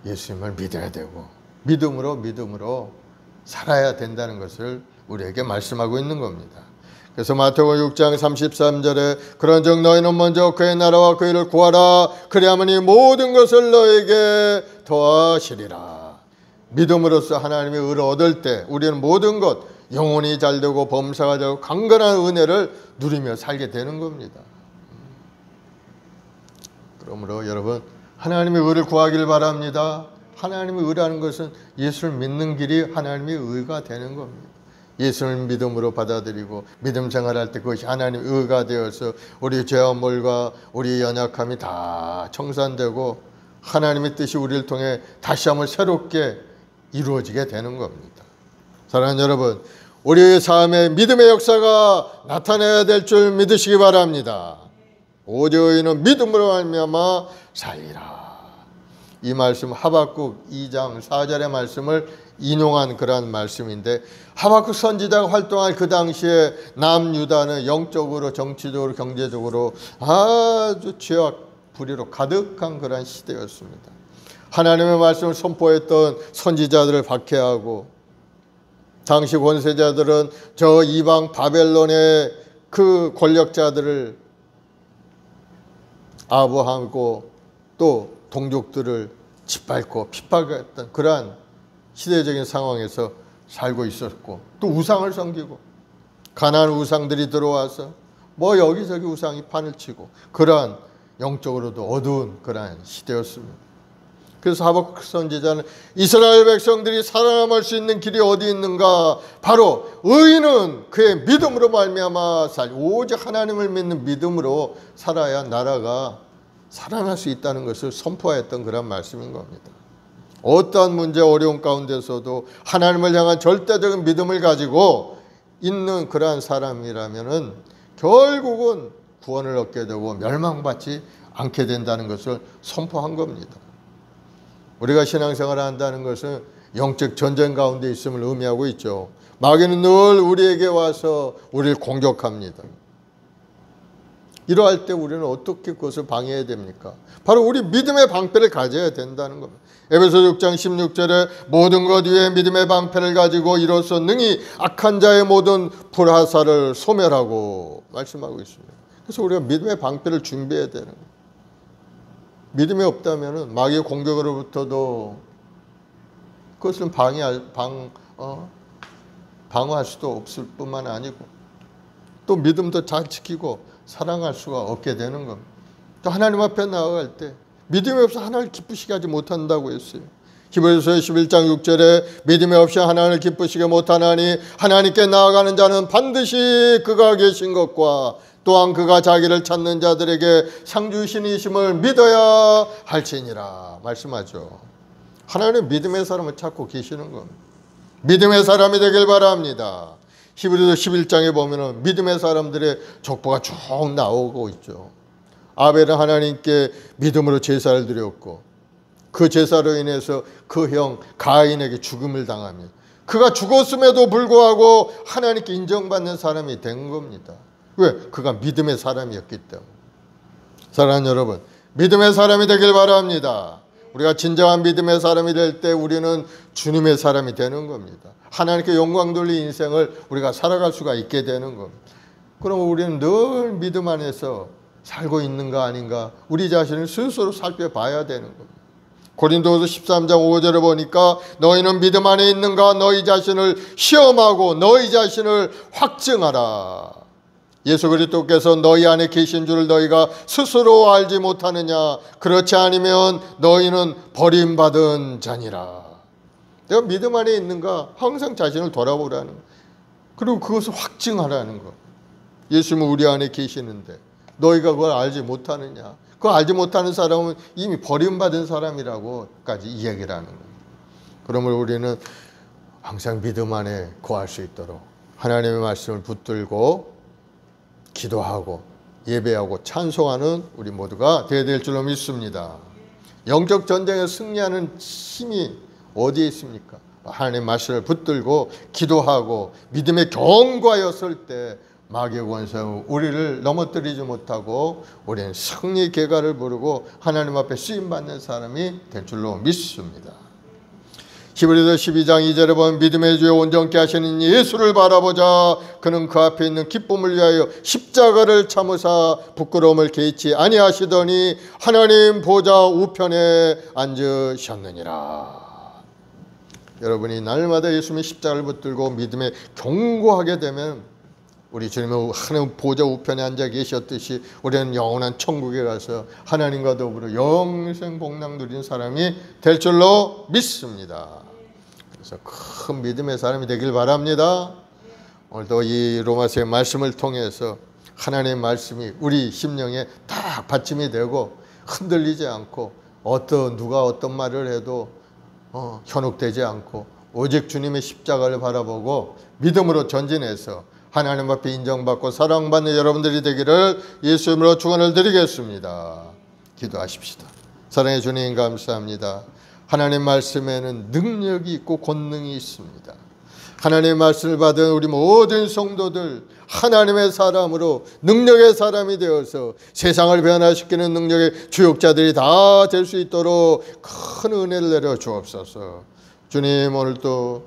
예수님을 믿어야 되고 믿음으로 살아야 된다는 것을 우리에게 말씀하고 있는 겁니다. 그래서 마태복음 6장 33절에 그런즉 너희는 먼저 그의 나라와 그 일을 구하라. 그리하면 이 모든 것을 너에게 더하시리라. 믿음으로써 하나님의 의를 얻을 때 우리는 모든 것 영혼이 잘되고 범사가 되고 강건한 은혜를 누리며 살게 되는 겁니다. 그러므로 여러분 하나님의 의를 구하기를 바랍니다. 하나님의 의라는 것은 예수를 믿는 길이 하나님의 의가 되는 겁니다. 예수를 믿음으로 받아들이고 믿음 생활할 때 그것이 하나님의 의가 되어서 우리 죄와 몰과 우리의 연약함이 다 청산되고 하나님의 뜻이 우리를 통해 다시 한번 새롭게 이루어지게 되는 겁니다. 사랑하는 여러분, 우리의 삶에 믿음의 역사가 나타나야 될 줄 믿으시기 바랍니다. 오직 의인은 믿음으로 말미암아 살리라. 이 말씀 하박국 2장 4절의 말씀을 인용한 그러한 말씀인데 하박국 선지자가 활동할 그 당시에 남유다는 영적으로 정치적으로 경제적으로 아주 죄와 불의로 가득한 그러한 시대였습니다. 하나님의 말씀을 선포했던 선지자들을 박해하고 당시 권세자들은 저 이방 바벨론의 그 권력자들을 아부하고 또 동족들을 짓밟고 핍박했던 그러한 시대적인 상황에서 살고 있었고, 또 우상을 섬기고 가나안 우상들이 들어와서 뭐 여기저기 우상이 판을 치고 그러한 영적으로도 어두운 그러한 시대였습니다. 그래서 하박국 선지자는 이스라엘 백성들이 살아남을 수 있는 길이 어디 있는가? 바로 의인은 그의 믿음으로 말미암아 오직 하나님을 믿는 믿음으로 살아야 나라가 살아날 수 있다는 것을 선포했던 그런 말씀인 겁니다. 어떠한 문제 어려운 가운데서도 하나님을 향한 절대적인 믿음을 가지고 있는 그러한 사람이라면은 결국은 구원을 얻게 되고 멸망받지 않게 된다는 것을 선포한 겁니다. 우리가 신앙생활을 한다는 것은 영적 전쟁 가운데 있음을 의미하고 있죠. 마귀는 늘 우리에게 와서 우리를 공격합니다. 이러할 때 우리는 어떻게 그것을 방해해야 됩니까? 바로 우리 믿음의 방패를 가져야 된다는 겁니다. 에베소 6장 16절에 모든 것 위에 믿음의 방패를 가지고 이로써 능히 악한 자의 모든 불화살을 소멸하고 말씀하고 있습니다. 그래서 우리가 믿음의 방패를 준비해야 되는 거예요. 믿음이 없다면 마귀의 공격으로부터도 그것을 방어할 수도 없을 뿐만 아니고 또 믿음도 잘 지키고 사랑할 수가 없게 되는 겁니다. 또 하나님 앞에 나아갈 때 믿음이 없어 하나님을 기쁘시게 하지 못한다고 했어요. 히브리서 11장 6절에 믿음이 없이 하나님을 기쁘시게 못하나니 하나님께 나아가는 자는 반드시 그가 계신 것과 또한 그가 자기를 찾는 자들에게 상 주시니심을 믿어야 할지니라 말씀하죠. 하나님은 믿음의 사람을 찾고 계시는 겁니다. 믿음의 사람이 되길 바랍니다. 히브리서 11장에 보면은 믿음의 사람들의 족보가 쭉 나오고 있죠. 아벨은 하나님께 믿음으로 제사를 드렸고 그 제사로 인해서 그 형 가인에게 죽음을 당하며 그가 죽었음에도 불구하고 하나님께 인정받는 사람이 된 겁니다. 왜? 그가 믿음의 사람이었기 때문에. 사랑하는 여러분, 믿음의 사람이 되길 바랍니다. 우리가 진정한 믿음의 사람이 될 때 우리는 주님의 사람이 되는 겁니다. 하나님께 영광 돌릴 인생을 우리가 살아갈 수가 있게 되는 겁니다. 그럼 우리는 늘 믿음 안에서 살고 있는가 아닌가 우리 자신을 스스로 살펴봐야 되는 겁니다. 고린도후서 13장 5절에 보니까 너희는 믿음 안에 있는가 너희 자신을 시험하고 너희 자신을 확증하라. 예수 그리스도께서 너희 안에 계신 줄을 너희가 스스로 알지 못하느냐. 그렇지 않으면 너희는 버림받은 자니라. 내가 믿음 안에 있는가 항상 자신을 돌아보라는 거. 그리고 그것을 확증하라는 거. 예수님은 우리 안에 계시는데 너희가 그걸 알지 못하느냐. 그걸 알지 못하는 사람은 이미 버림받은 사람이라고까지 이야기를 하는 거예요. 그러므로 우리는 항상 믿음 안에 거할 수 있도록 하나님의 말씀을 붙들고 기도하고 예배하고 찬송하는 우리 모두가 되어야 될 줄로 믿습니다. 영적 전쟁에 승리하는 힘이 어디에 있습니까? 하나님의 말씀을 붙들고 기도하고 믿음에 견고하였을 때 마귀의 권세는 우리를 넘어뜨리지 못하고 우리는 승리의 계가를 부르고 하나님 앞에 쓰임받는 사람이 될 줄로 믿습니다. 히브리서 12장 2절에 보면 믿음의 주에 온전케 하시는 예수를 바라보자. 그는 그 앞에 있는 기쁨을 위하여 십자가를 참으사 부끄러움을 개의치 아니하시더니 하나님 보좌 우편에 앉으셨느니라. 여러분이 날마다 예수님의 십자가를 붙들고 믿음에 견고하게 되면 우리 주님은 하나님 보좌 우편에 앉아 계셨듯이 우리는 영원한 천국에 가서 하나님과 더불어 영생 복락 누리는 사람이 될 줄로 믿습니다. 그래서 큰 믿음의 사람이 되길 바랍니다. 오늘도 이 로마서의 말씀을 통해서 하나님의 말씀이 우리 심령에 딱 받침이 되고 흔들리지 않고 누가 어떤 말을 해도 현혹되지 않고 오직 주님의 십자가를 바라보고 믿음으로 전진해서 하나님 앞에 인정받고 사랑받는 여러분들이 되기를 예수 이름으로 축원을 드리겠습니다. 기도하십시다. 사랑의 주님 감사합니다. 하나님 말씀에는 능력이 있고 권능이 있습니다. 하나님의 말씀을 받은 우리 모든 성도들 하나님의 사람으로 능력의 사람이 되어서 세상을 변화시키는 능력의 주역자들이 다 될 수 있도록 큰 은혜를 내려 주옵소서. 주님 오늘도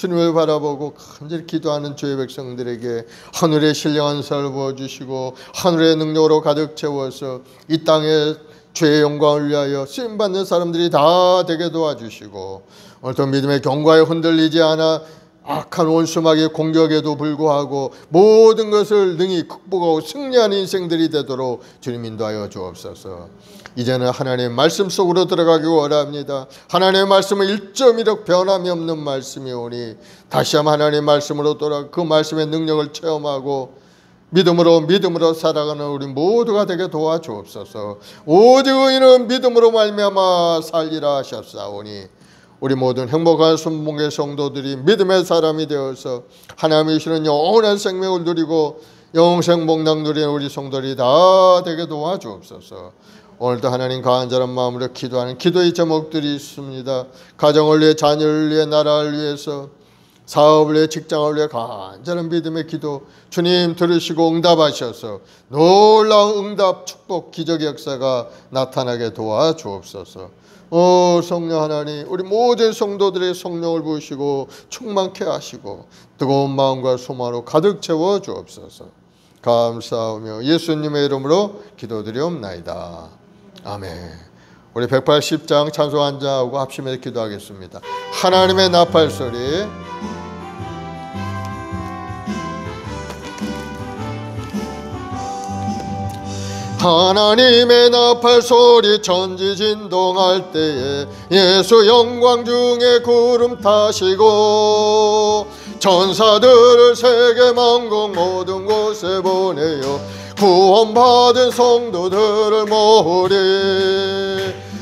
주님을 바라보고 간절히 기도하는 주의 백성들에게 하늘의 신령한 은사를 부어주시고 하늘의 능력으로 가득 채워서 이 땅에 주의 영광을 위하여 쓰임받는 사람들이 다 되게 도와주시고, 오늘도 믿음의 경과에 흔들리지 않아 악한 원수막의 공격에도 불구하고 모든 것을 능히 극복하고 승리하는 인생들이 되도록 주님 인도하여 주옵소서. 이제는 하나님의 말씀 속으로 들어가기 원합니다. 하나님의 말씀은 1.1억 변함이 없는 말씀이오니 다시 한번 하나님의 말씀으로 돌아가 그 말씀의 능력을 체험하고 믿음으로 살아가는 우리 모두가 되게 도와주옵소서. 오직 의인은 믿음으로 말미암아 살리라 하셨사오니 우리 모든 행복한 순복의 성도들이 믿음의 사람이 되어서 하나님이 주시는 영원한 생명을 누리고 영생 복락 누리는 우리 성도들이 다 되게 도와주옵소서. 오늘도 하나님 간절한 마음으로 기도하는 기도의 제목들이 있습니다. 가정을 위해, 자녀를 위해, 나라를 위해서, 사업을 위해, 직장을 위해 간절한 믿음의 기도 주님 들으시고 응답하셔서 놀라운 응답, 축복, 기적의 역사가 나타나게 도와주옵소서. 성령 하나님, 우리 모든 성도들의 성령을 부으시고 충만케 하시고 뜨거운 마음과 소망으로 가득 채워 주옵소서. 감사하며 예수님의 이름으로 기도드리옵나이다. 아멘. 우리 180장 찬송 한 장하고 합심해서 기도하겠습니다. 하나님의 나팔 소리. 하나님의 나팔 소리 천지 진동할 때에 예수 영광 중에 구름 타시고 천사들을 세계 만국 모든 곳에 보내어 구원받은 성도들을 모으리.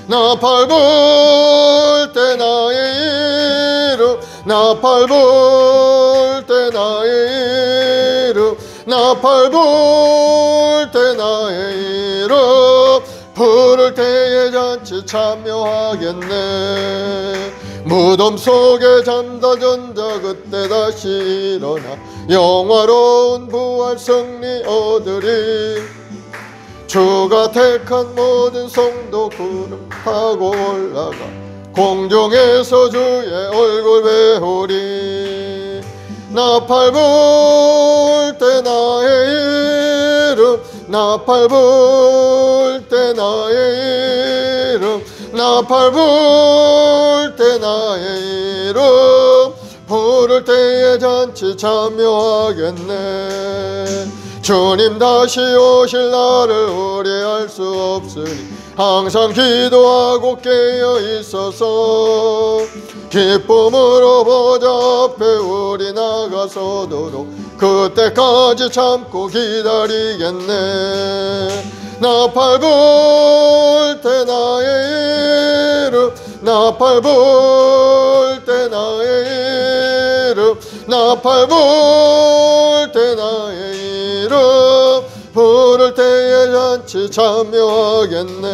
나팔 불 때 나의 이름, 나팔 불 때 나의 이름, 나팔 불 때 나의 이름 부를 때에 잔치 참여하겠네. 무덤 속에 잠자던 자 그때 다시 일어나 영화로운 부활 승리 얻으리. 주가 택한 모든 성도 구름 타고 올라가 공중에서 주의 얼굴 배우리. 나팔 불 때 나의 이름, 나팔 불 때 나의 이름, 나팔 불 때 나의 이름 부를 때에 잔치 참여하겠네. 주님 다시 오실 날을 우려할 수 없으니 항상 기도하고 깨어 있어서 기쁨으로 보좌 앞에 우리 나가서도록 그때까지 참고 기다리겠네. 나팔 불 때 나의 이름, 나팔 불 때 나의 이름, 나팔 불 때 나의 이름 부를 때에 잔치 참여하겠네.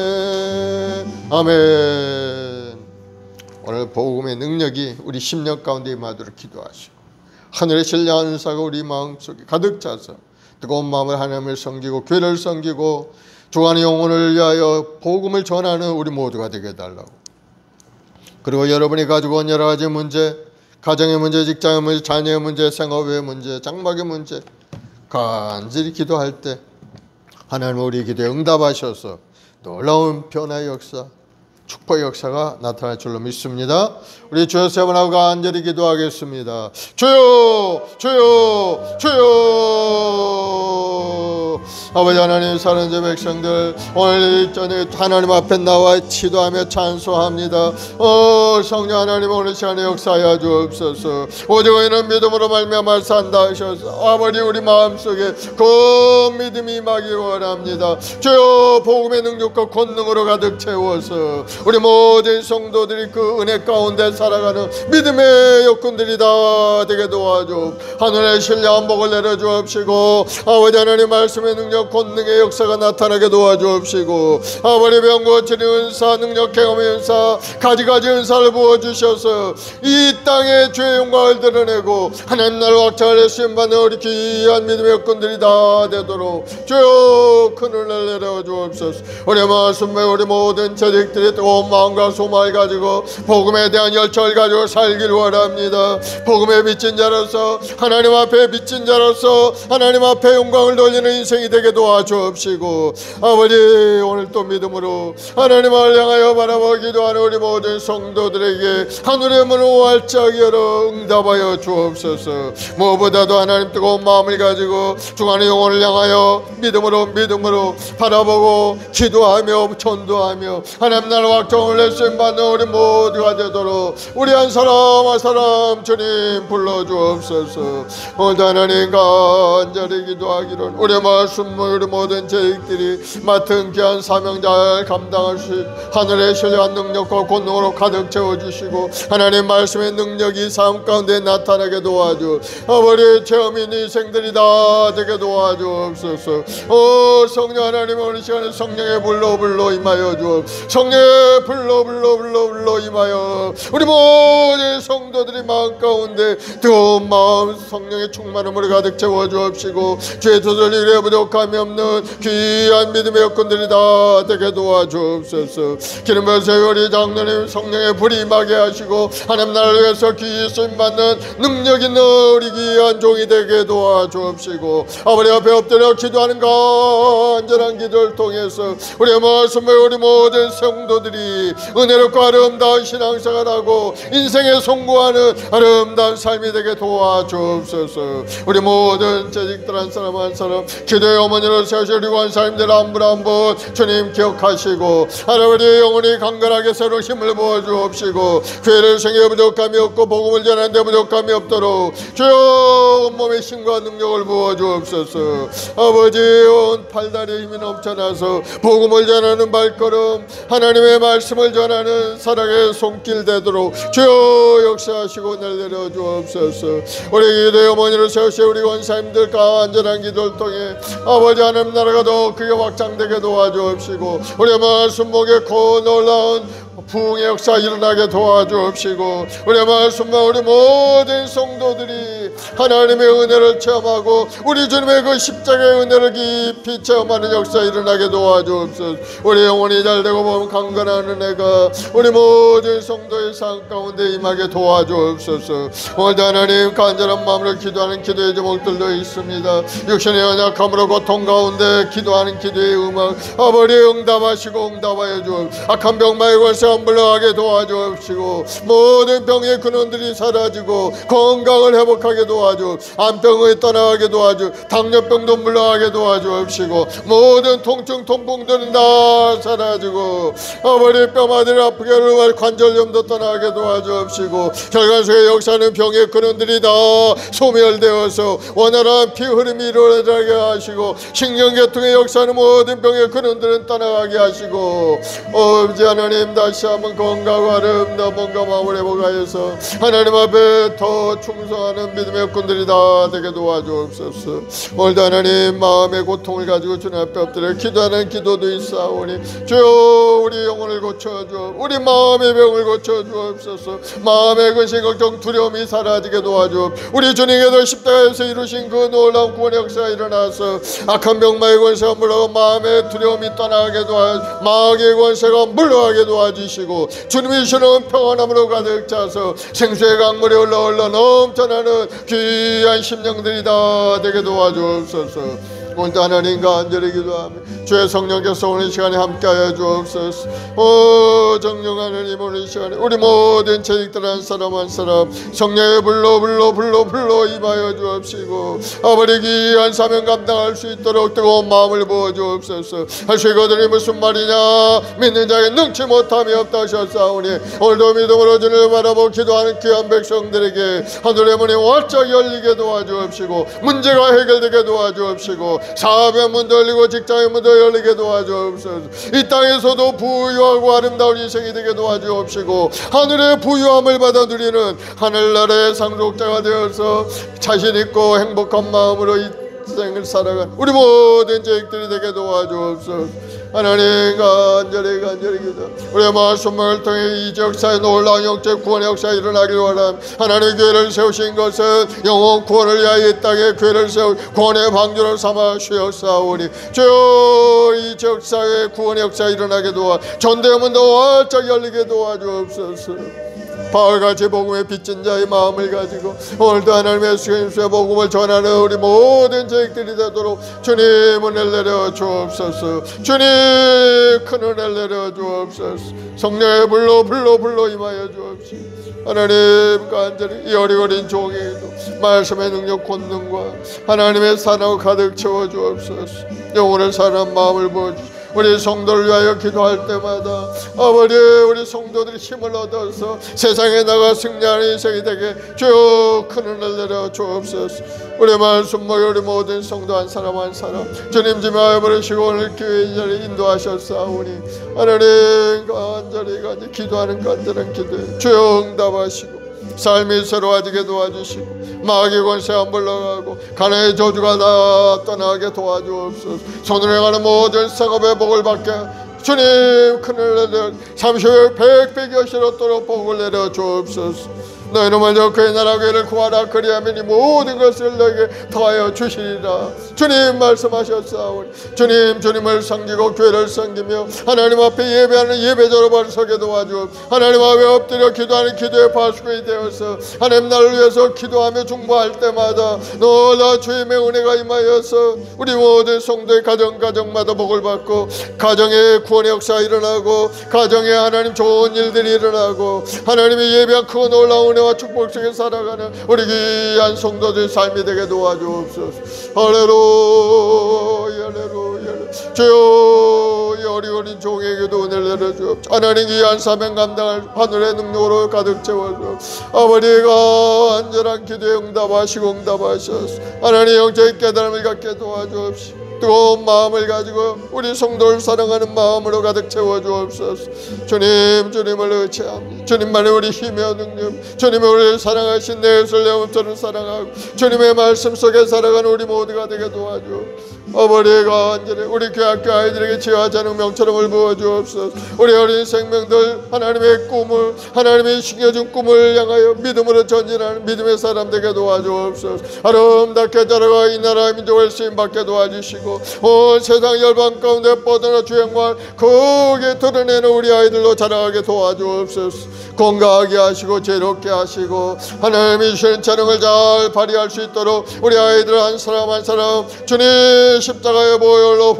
아멘. 오늘 복음의 능력이 우리 심령 가운데 임하도록 기도하시고 하늘의 신령한 은사가 우리 마음속에 가득 차서 뜨거운 마음을 하나님을 섬기고 교회를 섬기고 주간의 영혼을 위하여 복음을 전하는 우리 모두가 되게 해달라고. 그리고 여러분이 가지고 온 여러 가지 문제, 가정의 문제, 직장의 문제, 자녀의 문제, 생업의 문제, 장막의 문제 간절히 기도할 때 하나님 우리 기도에 응답하셔서 놀라운 변화의 역사, 축복의 역사가 나타날 줄로 믿습니다. 우리 주여 세 번 하고 간절히 기도하겠습니다. 주여, 주여, 주여. 아버지 하나님, 사랑하는 제 백성들 오늘 저녁에 하나님 앞에 나와 기도하며 찬송합니다. 성령 하나님 오늘 시간에 역사하여 주옵소서. 오직 의인은 믿음으로 말미암아 산다 하셔서 아버지 우리 마음속에 그 믿음이 임하기 원합니다. 주여 복음의 능력과 권능으로 가득 채워서 우리 모든 성도들이 그 은혜 가운데 살아가는 믿음의 여건들이 다 되게 도와줘 하늘의 신령한 복을 내려주옵시고 아버지 하나님 말씀의 능력 권능의 역사가 나타나게 도와주옵시고 아버지 병 고치는 은사 능력 경험의 은사 가지가지 은사 만나를 부어주셔서 이 땅에 주의 영광을 드러내고 하나님 나라 확장을 쓰임받는 우리 귀한 믿음의 여건들이 다 되도록 주여 큰 은혜를 내려 주옵소서. 우리 말씀에 우리 모든 자식들이 뜨거운 마음과 소망을 가지고 복음에 대한 열정을 가지고 살기를 원합니다. 복음에 미친 자로서 하나님 앞에 미친 자로서 하나님 앞에 영광을 돌리는 인생이 되게 도와주옵시고 아버지 오늘 또 믿음으로 하나님을 향하여 바라보고 기도하는 우리 모든 성도들에게 하늘의 문을 활짝 열어 응답하여 주옵소서. 무엇보다도 하나님 뜨거운 마음을 가지고 중간의 영혼을 향하여 믿음으로 바라보고 기도하며 전도하며 하나님 나라 확정을 내쓰임받는 우리 모두가 되도록 우리 한 사람 한 사람 주님 불러주옵소서. 오늘 하나님 간절히 기도하기를 우리 말씀 우리 모든 제익들이 맡은 귀한 사명 잘 감당할 수 있는 하늘의 신령한 능력과 권능으로 가득 채워주시고 하나님 말씀의 능력이 삶 가운데 나타나게 도와주 아버지 체험인 인생들이 다 되게 도와주옵소서. 성령 하나님 오늘 시간에 성령의 불로 임하여 주옵 성령의 불로 임하여 우리 모든 성도들이 마음 가운데 뜨거운 마음 성령의 충만함으로 가득 채워주옵시고 죄 도저히 이래 부족함이 없는 귀한 믿음의 여건들이 다 되게 도와주옵소서. 기름 부으세요. 우리 장로님 성령의 불이 임하게 하시고 하나님 나라를 위해서 귀히 쓰임받는 능력 있는 우리 귀한 종이 되게 도와주옵시고 아버지 앞에 엎드려 기도하는 간절한 기도를 통해서 우리의 말씀을 우리 모든 성도들이 은혜롭고 아름다운 신앙생활하고 인생에 성공하는 아름다운 삶이 되게 도와주옵소서. 우리 모든 재직들 한 사람 한 사람 기도의 어머니로 세우신 우리 권사님들 한 분 한 분 주님 기억하시고 하나님 영혼이 강건하게 새로운 힘을 부어주옵시고 교회를 생에 부족함이 없고 복음을 전하는데 부족함이 없도록 주여 온몸의 힘과 능력을 부어주옵소서. 아버지 온 팔다리에 힘이 넘쳐나서 복음을 전하는 발걸음 하나님의 말씀을 전하는 사랑의 손길 되도록 주여 역사하시고 내려 주옵소서. 우리 기도의 어머니로 세우신 우리 권사님들 간절한 기도를 통해 아버지 하나님 나라가 더 크게 확장되게 도와주옵시고 우리의 말씀 목에 고 놀라운 부흥의 역사 일어나게 도와주옵시고 우리의 말씀과 우리 모든 성도들이 하나님의 은혜를 체험하고 우리 주님의 그 십자가의 은혜를 깊이 체험하는 역사 일어나게 도와주옵소서. 우리 영혼이 잘되고 보면 강건한 은혜가 우리 모든 성도의 삶 가운데 임하게 도와주옵소서. 오늘도 하나님 간절한 마음으로 기도하는 기도의 제목들도 있습니다. 육신의 연약함으로 고통 가운데 기도하는 기도의 음악 아버지 응답하시고 응답하여 주옵소서. 악한 병마의 권세 물러가게 도와주옵시고 모든 병의 근원들이 사라지고 건강을 회복하게 도와주옵시고 암병을 떠나가게 도와주옵시고 당뇨병도 물러가게 도와주옵시고 모든 통증 통풍들은 다 사라지고 아버지 뼈마디를 아프게 하는 관절염도 떠나게 도와주옵시고 혈관 속에 역사하는 병의 근원들이 다 소멸되어서 원활한 피 흐름이 이루어지게 하시고 신경계통의 역사하는 모든 병의 근원들은 떠나가게 하시고 아버지 하나님 다시 한번 건강과 아름다운 몸과 마음을 회복하여서 하나님 앞에 더 충성하는 믿음의 여건들이 다 되게 도와주옵소서. 오늘도 하나님 마음의 고통을 가지고 주님 앞에 엎드려 기도하는 기도도 있사오니 주여 우리 영혼을 고쳐주옵소서. 우리 마음의 병을 고쳐주옵소서. 마음의 근심 걱정 두려움이 사라지게 도와주옵소서. 우리 주님께서 십자가에서 이루신 그 놀라운 구원의 역사가 일어나서 악한 병마의 권세가 물러가고 마음의 두려움이 떠나게 도와주시고 마귀의 권세가 물러가게 도와주시고 주님이 주시는 평안함으로 가득 차서 생수의 강물이 흘러 넘쳐나는 귀한 심령들이 다 되게 도와주옵소서. 오늘도 하나님 간절히 기도하며 주의 성령께서 오늘 시간에 함께하여 주옵소서. 오 정령 하나님 오늘 시간에 우리 모든 재직들 한 사람 한 사람 성령의 불로 임하여 주옵시고 아버지 귀한 사명 감당할 수 있도록 뜨거운 마음을 부어 주옵소서. 하실 것들이 무슨 말이냐 믿는 자에게 능치 못함이 없다 하셨사오니 오늘도 믿음으로 주님을 바라보고 기도하는 귀한 백성들에게 하늘의 문이 활짝 열리게 도와주옵시고 문제가 해결되게 도와주옵시고 사업의 문도 열리고 직장의 문도 열리게 도와주옵소서. 이 땅에서도 부유하고 아름다운 인생이 되게 도와주옵시고 하늘의 부유함을 받아 누리는 하늘나라의 상속자가 되어서 자신있고 행복한 마음으로 이 생을 살아간 우리 모든 재익들이 되게 도와주옵소서. 하나님 간절히 기도. 우리의 말씀을 통해 이 역사의 놀라운 역대 구원의 역사가 일어나기를 원합니다. 하나님 교회를 세우신 것은 영혼 구원을 위하여 이 땅에 교회를 세우 구원의 방주를 삼아 주옵사오니 주여 이 역사의 구원의 역사가 일어나게 도와 전대문도 활짝 열리게 도와주옵소서. 바울같이 복음에 빚진 자의 마음을 가지고 오늘도 하나님의 예수의 복음을 전하는 우리 모든 저희들이 되도록 주님 은혜를 내려 주옵소서. 주님 큰 은혜를 내려 주옵소서. 성령의 불로 임하여 주옵소서. 하나님 간절히 이 어리어린 종에게도 말씀의 능력 권능과 하나님의 사랑을 가득 채워 주옵소서. 영혼을 사랑하는 마음을 부어주시옵소서. 우리 성도를 위하여 기도할 때마다 아버지 우리 성도들이 힘을 얻어서 세상에 나가 승리하는 인생이 되게 주여 큰 은혜를 내려 주옵소서. 우리 말씀 모여 우리 모든 성도 한 사람 한 사람 주님 지명하여 버리시고 오늘 교회의 자리에 인도하셨사오니 하나님 간절히 기도하는 간절한 기도에 주여 응답하시고 삶이 새로워지게 도와주시고 마귀의 권세가 물러가고 가난의 저주가 다 떠나게 도와주옵소서. 손으로 행하는 모든 상업의 복을 받게 주님 큰 은혜를 내려 30여 100배 여시로도록 복을 내려 주옵소서. 너희는 먼저 그의 나라 교회를 구하라 그리하면 이 모든 것을 너에게 더하여 주시리라. 주님 말씀하셨사오니 주님을 섬기고 교회를 섬기며 하나님 앞에 예배하는 예배자로 바로 서게 도와주옵소서. 하나님 앞에 엎드려 기도하는 기도의 파수꾼이 되어서 하나님 나를 위해서 기도하며 중보할 때마다 놀라 주님의 은혜가 임하여서 우리 모든 성도의 가정마다 복을 받고 가정에 구원의 역사가 일어나고 가정에 하나님 좋은 일들이 일어나고 하나님의 예배한 그 놀라운 은혜와 축복 속에 살아가는 우리 귀한 성도들의 삶이 되게 도와주옵소서. 할렐루야 주여 이 어리어린 종에게도 은혜를 내려주옵소서. 하나님 귀한 사명 감당할 하늘의 능력으로 가득 채워주옵소서. 아버지가 안전한 기도에 응답하셔서 하나님 영적인 깨달음을 갖게 도와주옵소서. 뜨거운 마음을 가지고 우리 성도를 사랑하는 마음으로 가득 채워주옵소서. 주님을 의지합니다. 주님만의 우리 힘의 능력, 주님의 우리를 사랑하신 내 것을 내 몸처럼 사랑하고 주님의 말씀 속에 살아가는 우리 모두가 되게 도와주옵소서. 아버지가 간절히 우리 교학교 아이들에게 지혜하지 않은 명철음을 부어주옵소서. 우리 어린 생명들 하나님의 꿈을 하나님이 심겨준 꿈을 향하여 믿음으로 전진하는 믿음의 사람 되게 도와주옵소서. 아름답게 자라가 이 나라의 민족을 쓰임받게 도와주시고 온 세상 열방 가운데 뻗어나 주행만 크게 드러내는 우리 아이들로 자라가게 도와주옵소서. 건강하게 하시고 즐겁게 하시고 하나님이 주시는 재능을 잘 발휘할 수 있도록 우리 아이들 한 사람 한 사람 주님 십자가의 보혈로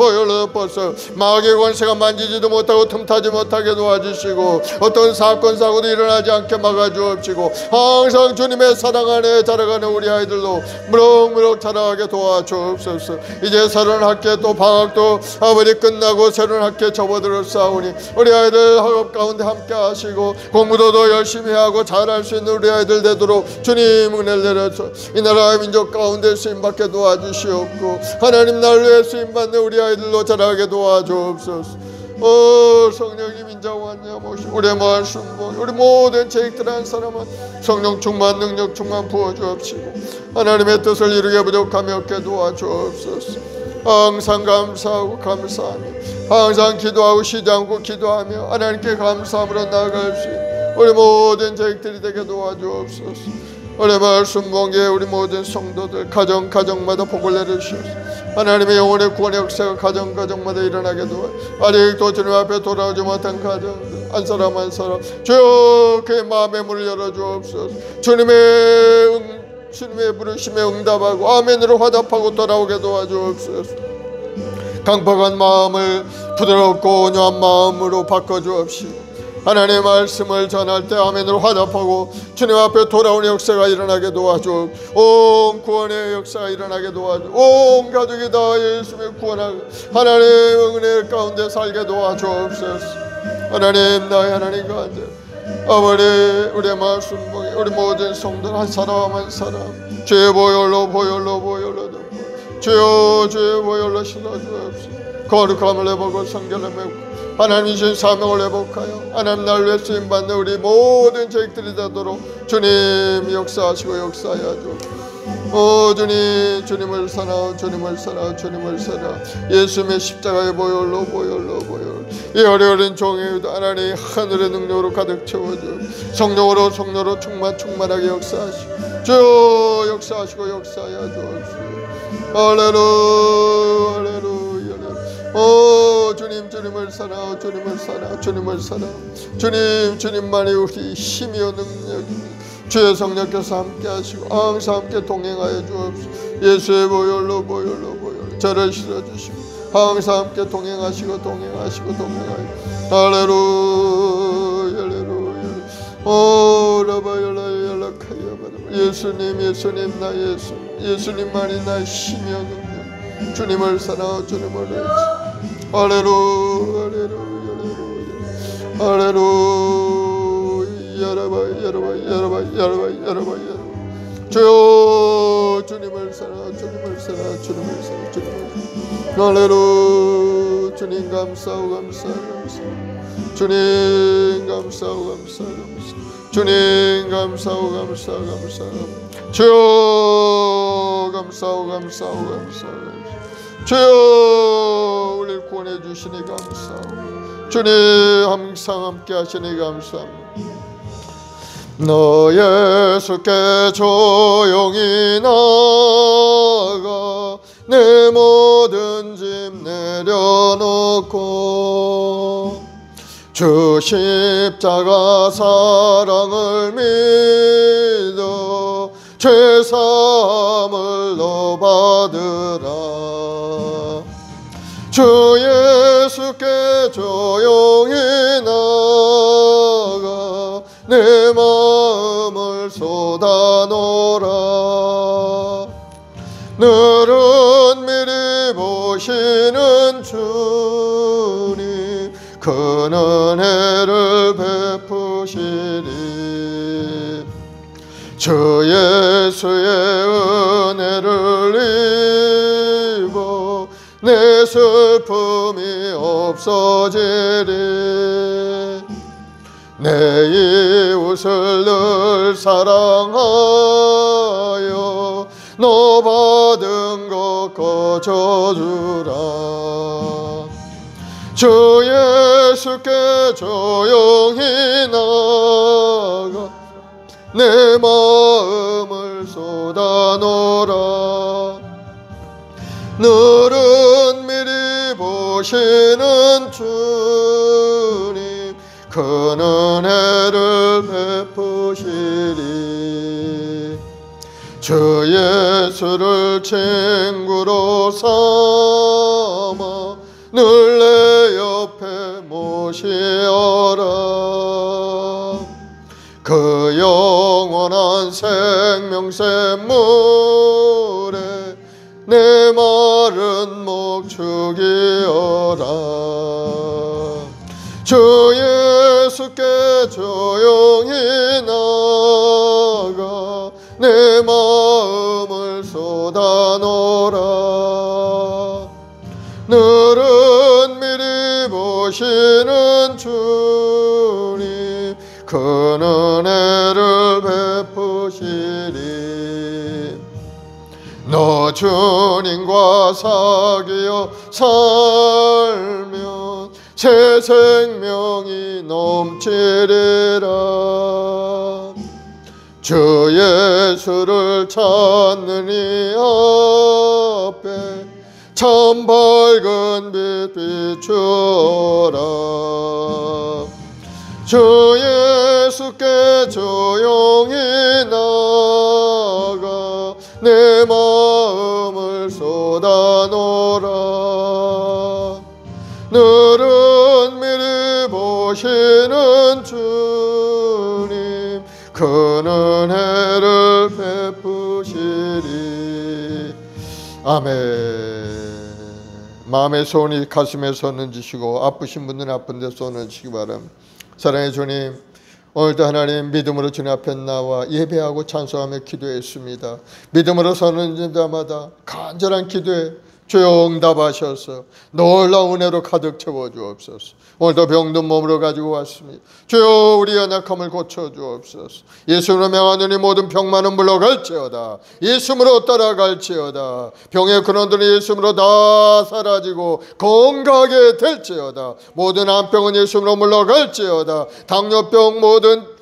벗어 마귀의 권세가 만지지도 못하고 틈타지 못하게 도와주시고 어떤 사건 사고도 일어나지 않게 막아주옵시고 항상 주님의 사랑 안에 자라가는 우리 아이들로 무럭무럭 자라가게 도와주옵소서. 이제 새로운 학기에 또 방학도 아버지 끝나고 새로운 학기에 접어들었사오니 우리 아이들 학업 가운데 함께 하시고 공부도 더 열심히 하고 잘할 수 있는 우리 아이들 되도록 주님 은혜를 내려서 이 나라의 민족 가운데 쓰임받게 도와주시옵고 하나님 날 위해 쓰임받는 우리 아이들로 자라게 도와주옵소서. 성령님 인자와 모시고 우리의 말씀 우리 모든 죄악들 한 사람은 성령 충만 능력 충만 부어주옵시고 하나님의 뜻을 이루게 부족함이 없게 도와주옵소서. 항상 감사하고 감사하며 항상 기도하고 쉬지 않고 기도하며 하나님께 감사함으로 나아갈 수 있는 우리 모든 자식들이 되게 도와주옵소서. 우리 말씀 봉기에 우리 모든 성도들 가정마다 복을 내려주시옵소서. 하나님의 영혼의 구원의 역사가 가정마다 일어나게 도와 아직도 주님 앞에 돌아오지 못한 가정들 한 사람 한 사람 주여 그의 마음의 문을 열어주옵소서. 주님의 부르심에 응답하고 아멘으로 화답하고 돌아오게 도와주옵소서. 강팍한 마음을 부드럽고 온유한 마음으로 바꿔주옵시고 하나님의 말씀을 전할 때 아멘으로 화답하고 주님 앞에 돌아오는 역사가 일어나게 도와줘. 온 구원의 역사가 일어나게 도와줘. 온 가족이 다 예수님의 구원하고 하나님의 은혜 가운데 살게 도와주옵소서. 하나님 나의 하나님 가운데 아버지 우리의 말씀 우리 모든 성도들 한 사람 한 사람 주의 보혈로 주의 보혈로 씻어주옵소서. 거룩함을 회복하고 성결을 회복하고 하나님 주신 사명을 회복하여 하나님 날 위해 쓰임받는 우리 모든 죄악들이 되도록 주님 역사하시고 역사하여 주옵소서. 오 주님, 주님을 사랑하오, 주님을 사랑하오, 주님을 사랑하오. 예수님의 십자가의 보혈로 이 어려운 종의 하나님 하늘의 능력으로 가득 채워줘. 성령으로 충만하게 역사하시고 주여 역사하시고 역사하여 주옵소서. 할렐루야, 할렐루야. 오 주님, 주님을 사랑하오, 주님을 사랑하오, 주님을 사랑하오. 주님, 주님만이 우리 힘이요 능력입니다. 주의 성령께서 함께 하시고 항상 함께 동행하여 주옵소서. 예수의 보혈로 저를 실어주시고 항상 함께 동행하시고 할렐루야, 할렐루야. 오 라바야라 연락하여 바라. 예수님 나 예수님만이 나의 힘이요 능력. 주님을 사랑하오, 주님을 의지. 할렐루야, 할렐루야, 할렐루야. 여러분 주여 주님을 사랑하오, 주님을 사랑하오, 주님을 사랑하오, 주님을 사랑하오. 할렐루야. 주님 감사하오, 주님 감사하오, 주님 감사하오. 주여 감사하오. 주여 우리를 구원해 주시니 감사하오. 주님 항상 함께 하시니 감사합니다. 너 예수께 조용히 나가 내 모든 짐 내려놓고 주 십자가 사랑을 믿어 죄사함을 너 받으라. 주 예수께 조용히 나가 내 마음을 쏟아놓으라. 너를 미리 보시는 주님 큰 은혜를 베푸시리. 주 예수의 은혜를 입어 내 슬픔이 없어지리. 내 이웃을 늘 사랑하여 너 받은 것 거저주라. 주 예수께 조용히 나가 내 마음을 쏟아놓으라. 너는 미리 보시는 주님 큰 은혜를 베푸시리. 주 예수를 친구로 삼아 늘 내 옆에 모시어라. 그 영원한 생명샘물에 내 마른 목 죽이어라. 주 예수께 조용히 나가 내 마음을 쏟아놓으라. 너는 미리 보시는 주님 큰 은혜를 베푸시리. 너 주님과 사귀어 살면 새 생명이 넘치리라. 주 예수를 찾는 이 앞에 참 밝은 빛 비추어라. 주 예수께 조용히 나가 내 마음을 쏟아놓으라. 너는 미리 보시는 주님 큰 은혜를 베푸시리. 아멘. 마음의 손이 가슴에 손을 쥐시고 아프신 분들은 아픈 데 손을 쥐시기 바랍니다. 사랑의 주님, 오늘도 하나님 믿음으로 주님 앞에 나와 예배하고 찬송하며 기도했습니다. 믿음으로 서는 자마다 간절한 기도에 주여 응답하셔서 놀라운 은혜로 가득 채워주옵소서. 오늘도 병든 몸으로 가지고 왔습니다. 주여 우리 연약함을 고쳐주옵소서. 예수로 명하노니 모든 병만은 물러갈지어다. 예수로 따라갈지어다. 병의 근원들은 예수로 다 사라지고 건강하게 될지어다. 모든 암병은 예수로 물러갈지어다. 당뇨병 모든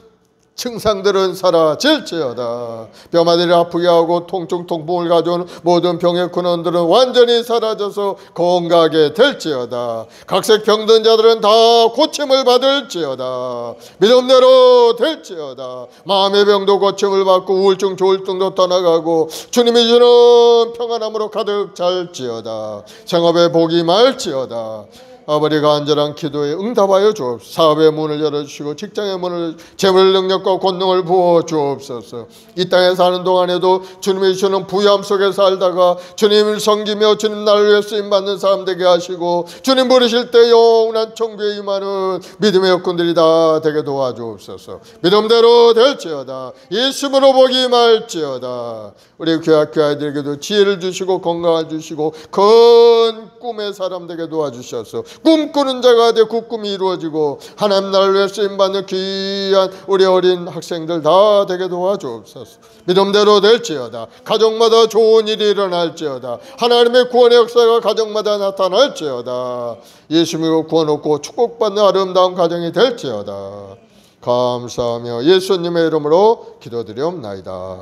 증상들은 사라질지어다. 뼈마디를 아프게 하고 통증, 통풍을 가져오는 모든 병의 근원들은 완전히 사라져서 건강하게 될지어다. 각색 병든 자들은 다 고침을 받을지어다. 믿음대로 될지어다. 마음의 병도 고침을 받고 우울증, 조울증도 떠나가고 주님이 주는 평안함으로 가득 찰지어다. 생업에 복이 말지어다. 아버지가 간절한 기도에 응답하여 주옵소서. 사업의 문을 열어주시고 직장의 문을 재물 능력과 권능을 부어 주옵소서. 이 땅에 사는 동안에도 주님이 주시는 부유함 속에 살다가 주님을 섬기며 주님 나를 위해 쓰임받는 사람 되게 하시고 주님 부르실 때 영원한 천국에 임하는 믿음의 여건들이 다 되게 도와주옵소서. 믿음대로 될지어다. 예수로 복이 임할지어다. 우리 교회 아이들에게도 지혜를 주시고 건강을 주시고 큰 꿈의 사람 되게 도와주셔서 꿈꾸는 자가 되어 그 꿈이 이루어지고 하나님 나라를 위해 쓰임받는 귀한 우리 어린 학생들 다 되게 도와주옵소서. 믿음대로 될지어다. 가정마다 좋은 일이 일어날지어다. 하나님의 구원의 역사가 가정마다 나타날지어다. 예수 믿고 구원 얻고 축복받는 아름다운 가정이 될지어다. 감사하며 예수님의 이름으로 기도드리옵나이다.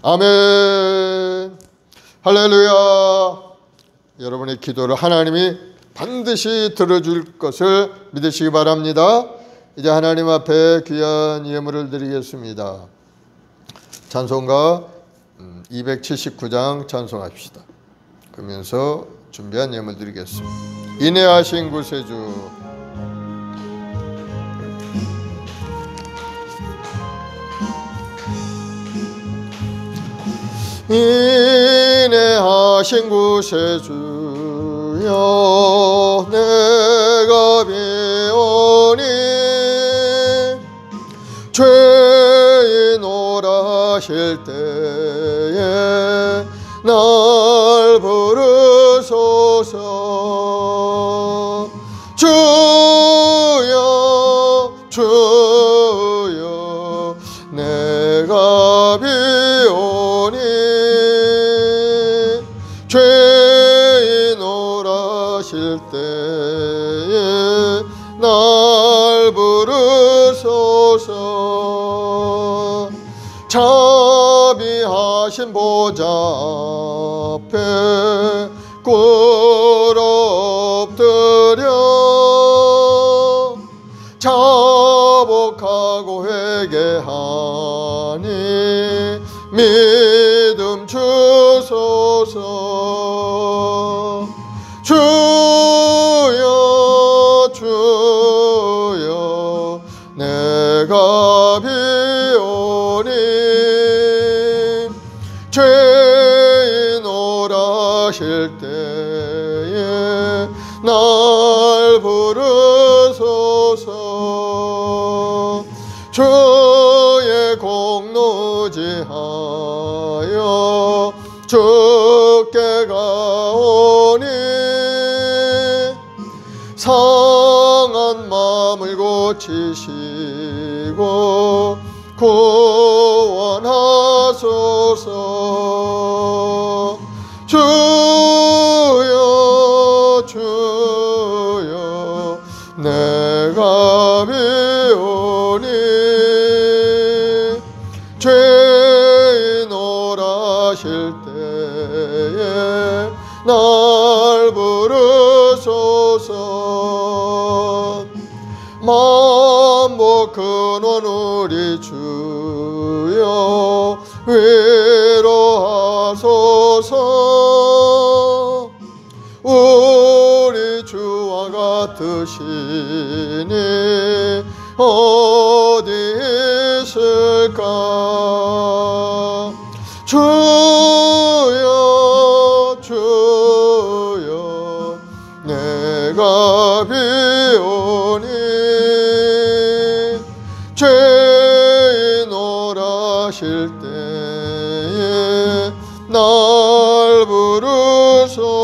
아멘. 할렐루야. 여러분의 기도를 하나님이 반드시 들어줄 것을 믿으시기 바랍니다. 이제 하나님 앞에 귀한 예물을 드리겠습니다. 찬송가 279장 찬송합시다. 그러면서 준비한 예물 드리겠습니다. 인내하신 구세주. 인내하신 구세주여 내가 비오니 죄인 오라실 때에 날 부르소서. 주여 주여 내가 비오니 죄인 오라실 때에 날 부르소서. 자비하신 보좌 앞에 꿇어 엎드려 자복하고 회개하니 믿음 주소서. 주여 주여 내가 비오니 죄인 오라실 때에 날 부르소서. 주의 공로지하여 주께 가오니 상한 마음을 고치시고 구원하소서. 주여 주여 내가 비오니 죄인 오라실 때에 날 부르소서. 만복 근원 우리 주여 위로하소서. 우리 주와 같으시니 어디 있을까. 주여 주여 내가 비오니 죄인 오라실 때에 날 부르소서.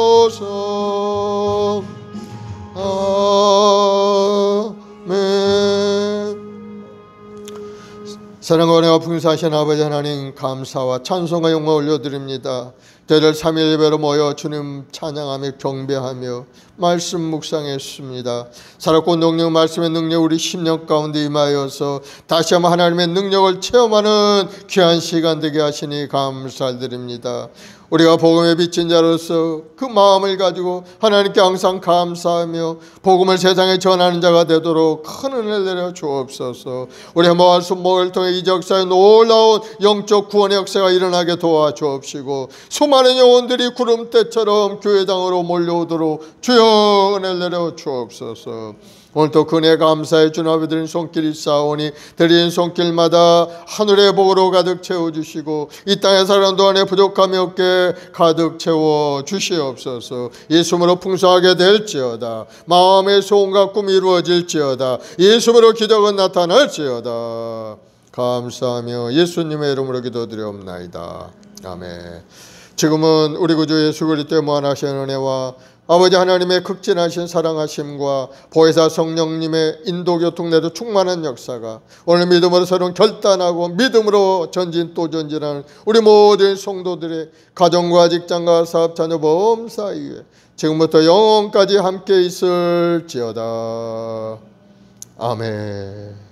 사랑과 은혜가 풍성하신 아버지 하나님, 감사와 찬송과 영광 올려드립니다. 대절 3일 예배로 모여 주님 찬양하며 경배하며 말씀 묵상했습니다. 살았고 능력, 말씀의 능력 우리 10년 가운데 임하여서 다시 한번 하나님의 능력을 체험하는 귀한 시간 되게 하시니 감사드립니다. 우리가 복음에 비친 자로서 그 마음을 가지고 하나님께 항상 감사하며 복음을 세상에 전하는 자가 되도록 큰 은혜를 내려 주옵소서. 우리 말씀을 통해 이 역사에 놀라운 영적 구원의 역사가 일어나게 도와주옵시고 수많은 영혼들이 구름대처럼 교회당으로 몰려오도록 주여 은혜를 내려 주옵소서. 오늘도 그네 감사해 주님 앞에 드린 손길이 쌓오니 드린 손길마다 하늘의 복으로 가득 채워주시고 이 땅의 사람 동안에 부족함이 없게 가득 채워 주시옵소서. 예수님으로 풍성하게 될지어다. 마음의 소원과 꿈이 이루어질지어다. 예수님으로 기적은 나타날지어다. 감사하며 예수님의 이름으로 기도드리옵나이다. 아멘. 지금은 우리 구주 예수 그리스도의 무한하신 은혜와 아버지 하나님의 극진하신 사랑하심과 보혜사 성령님의 인도교통 내도 충만한 역사가 오늘 믿음으로 새로운 결단하고 믿음으로 전진 또 전진하는 우리 모든 성도들의 가정과 직장과 사업 자녀 보험 사이에 지금부터 영원까지 함께 있을지어다. 아멘.